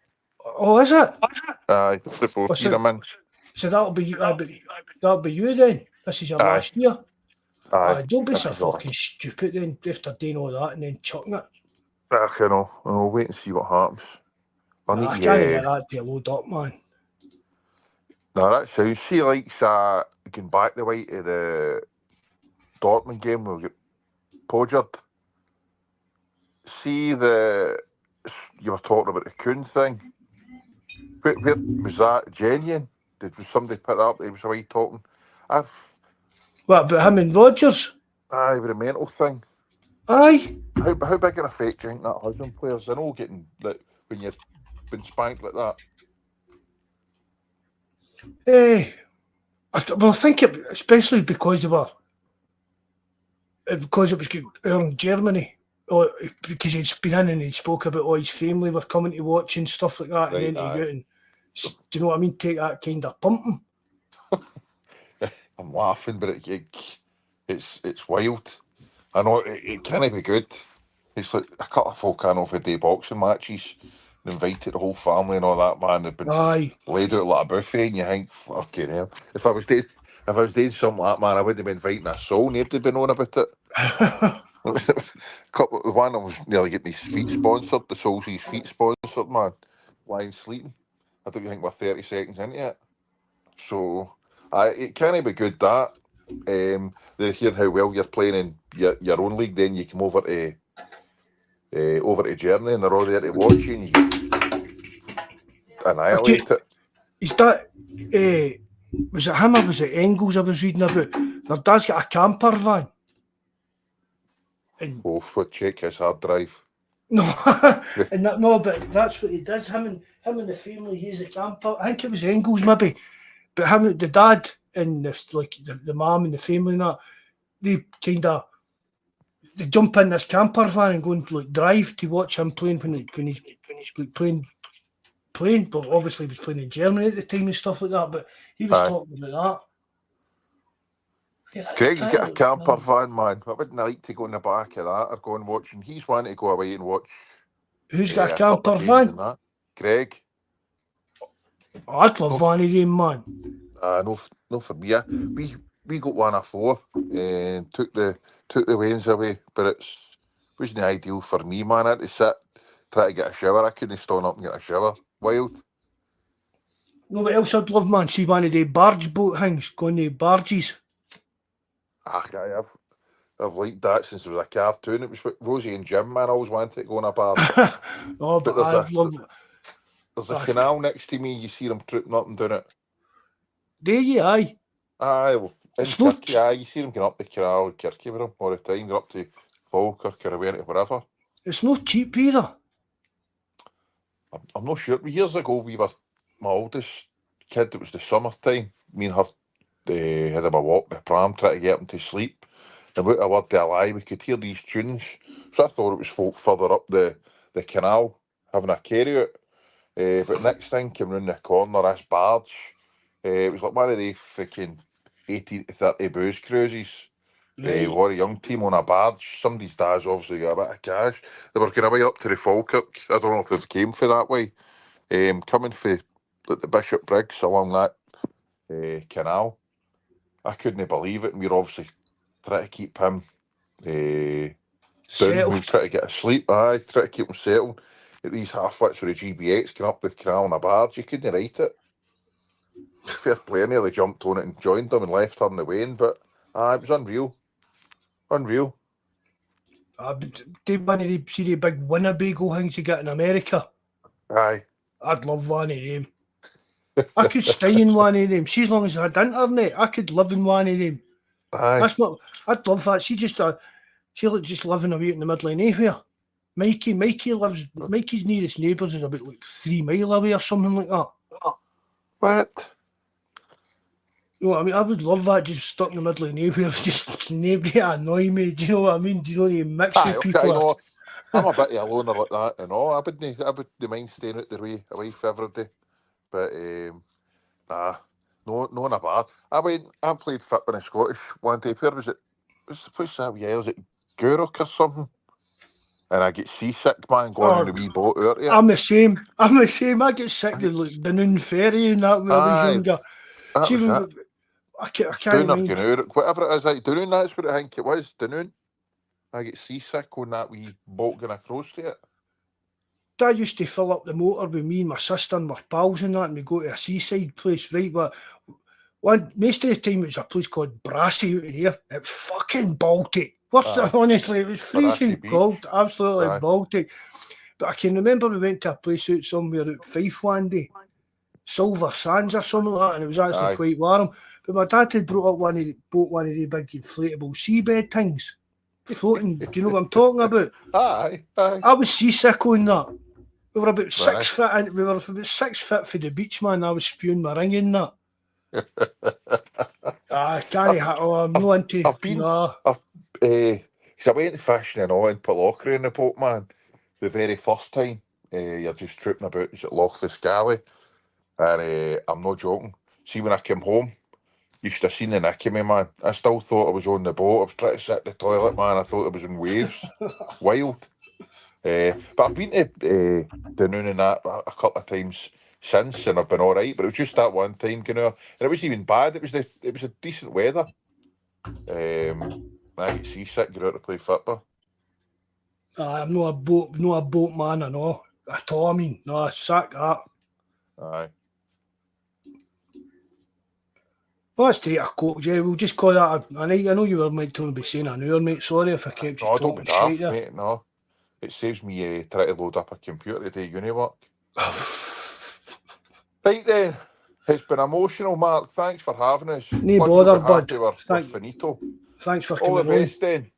oh, is it? Aye, it's the 4th What's year it? I'm in. So that'll be you then. This is your Aye. last year. Aye. Don't be This so is all. fucking stupid then after doing all that and then chucking it. I know. Wait and see what happens. I can't get that to load up, man. No, that sounds. She likes going back the way to the Dortmund game where we get pogered. See you were talking about the Kuhn thing. Where was that genuine? Was somebody put that up? It was away talking. What about him and Rodgers? Aye, with the mental thing. Aye. How big an effect do you think that has on players? I know getting like when you've been spanked like that. I think it, especially because it was in Germany, or because he'd been in and he spoke about all his family were coming to watch and stuff like that, Right, and then aye. he go out and, do you know what I mean? Take that kind of pumping. I'm laughing, but it's wild. I know it can't be good. It's like a couple of folk I know for day boxing matches, invited the whole family and all that, man. They've been Aye. laid out like a buffet, and you think, fucking hell. If I was doing something like that, man, I wouldn't have been inviting a soul. Nobody been on about it. The one that was nearly getting his feet sponsored, the Soul's feet sponsored, man. lying sleeping. I don't think we're 30 seconds into it. So, it can't be good that. They're hearing how well you're playing in your own league, then you come over to Germany and they're all there to watch you and you get annihilate it. Is that, was it him or was it Engels I was reading about? Their dad's got a camper van. And Check his hard drive. no, but that's what he does. Him and the family use a camper. I think it was Engels maybe, but the dad and the mum and the family and that, they jump in this camper van and go and drive to watch him playing when he's playing. But obviously he was playing in Germany at the time and stuff like that. But he was talking about that. Craig, you get a camper van, man. I wouldn't like to go in the back of that or go and watch. And he's wanting to go away and watch. Who's got a camper van? Craig. I'd love one of them, man. No for me. We got one of 4 and took the wains away, but it wasn't ideal for me, man. I had to sit, try to get a shower. I couldn't stand up and get a shower. Wild. No, what else I'd love, man? See one of the barge boat things, going to barges. I've liked that since it was a cartoon. It was with Rosie and Jim, man. I always wanted to go on a barge. No, but there's a canal next to me. You see them tripping up and doing it. Do you? Aye. Aye, well, in Kirky, you see them going up the canal in Kirky with them all the time. Going up to Falkirk or away to wherever. It's not cheap either. I'm not sure. Years ago, my oldest kid, it was the summertime. Me and her had him a walk the pram, trying to get him to sleep. And without a word to a lie, we could hear these tunes. So I thought it was folk further up the canal having a carry out. But next thing came round the corner, this barge. It was like one of the freaking 18 to 30 booze cruises. Right. Or a young team on a barge. Somebody's dad's obviously got a bit of cash. They were going away up to the Falkirk. I don't know if they came for that way. Coming for the Bishop Briggs along that canal. I couldn't believe it. And we were obviously trying to keep him down. We were trying to get asleep. Try to keep him settled. At these half-wits with the GBX going up the canal on a barge, you couldn't write it. Fair play, I nearly jumped on it and joined them and left her on the wane, but it was unreal. Unreal. Do one of the big Winnebago things you get in America? Aye. I'd love one of them. I could stay in one of them. See, as long as I had internet, I could live in one of them. Aye. I'd love that. She's just living away in the middle of nowhere. Mikey's nearest neighbours is about 3 mile away or something like that. What? No, I mean, I would love that, just stuck in the middle of nowhere, just nobody to annoy me. Do you know what I mean? Do you know what I mean? Mix with people. I know. I'm a bit of a loner like that, and all. I wouldn't mind staying out their way away for every day. But no in a bar. I played football in Scottish one day. Where was it? What's that? Yeah, was it Guruk or something? And I get seasick, man, going on the wee boat out here. I'm the same. I get sick of the Noon Ferry and that when I was younger. I can't mind. Whatever it is, like Dunoon, that's what I think it was, Dunoon. I get seasick on that wee boat going across to it. Dad used to fill up the motor with me and my sister and my pals and that, and we go to a seaside place, right? But most of the time it was a place called Brassy out here. It was fucking Baltic. Honestly, it was freezing cold, absolutely Baltic. But I can remember we went to a place out somewhere out Fife one day, Silver Sands or something like that, and it was actually quite warm. But my dad had brought up one of the big inflatable seabed things, floating. Do you know what I'm talking about? Aye. I was seasick on that. We were about 6 foot in, we were about 6 foot for the beach, man. I was spewing my ring in that. I can't. I'm not into. I went to fishing and all in Palockery in the boat, man. The very first time, you're just tripping about at Loch Fiscally, and I'm not joking. See, when I came home, you should have seen the nick of me, man. I still thought I was on the boat. I was trying to sit in the toilet, man. I thought I was in waves. Wild. But I've been to Dunoon and that a couple of times since, and I've been all right. But it was just that one time, you know, and it wasn't even bad. It was a decent weather. I get seasick, get out to play football. I'm not a boat man, I know. At all, I mean, no, sack that. Aye. Well, that's take a coach, yeah. We'll just call that a night. I know you were meant to be saying an hour, mate. Sorry if I kept you No, don't be talking shit daft, there. mate. No, it saves me trying to load up a computer to do uni work. Right then, it's been emotional, Mark. Thanks for having us. No Lads bother, will be happy bud. we're finito. Thanks for All the coming on. best then.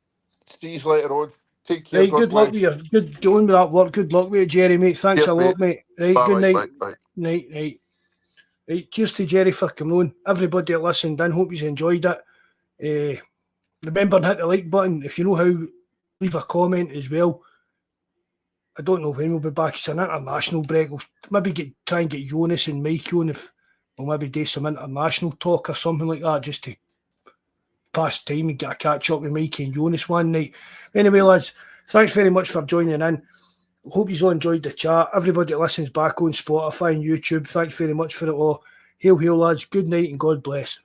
See you later on. Take care. Right, God good luck bless. with your good going with that work. Good luck with it, Jerry, mate. Thanks Cheers, a lot, mate. Right, Bye, good bye, night. bye, bye. Night. Right, cheers to Jerry for coming on. Everybody that listened in, hope you enjoyed it. Remember to hit the like button. If you know how, leave a comment as well. I don't know when we'll be back. It's an international break. We'll maybe try and get Jonas and Mike on if we'll maybe do some international talk or something like that, just to pass time and get a catch up with Mike and Jonas one night. Anyway, lads, thanks very much for joining in. Hope you all enjoyed the chat. Everybody that listens back on Spotify and YouTube, thanks very much for it all. Hail, lads. Good night and God bless.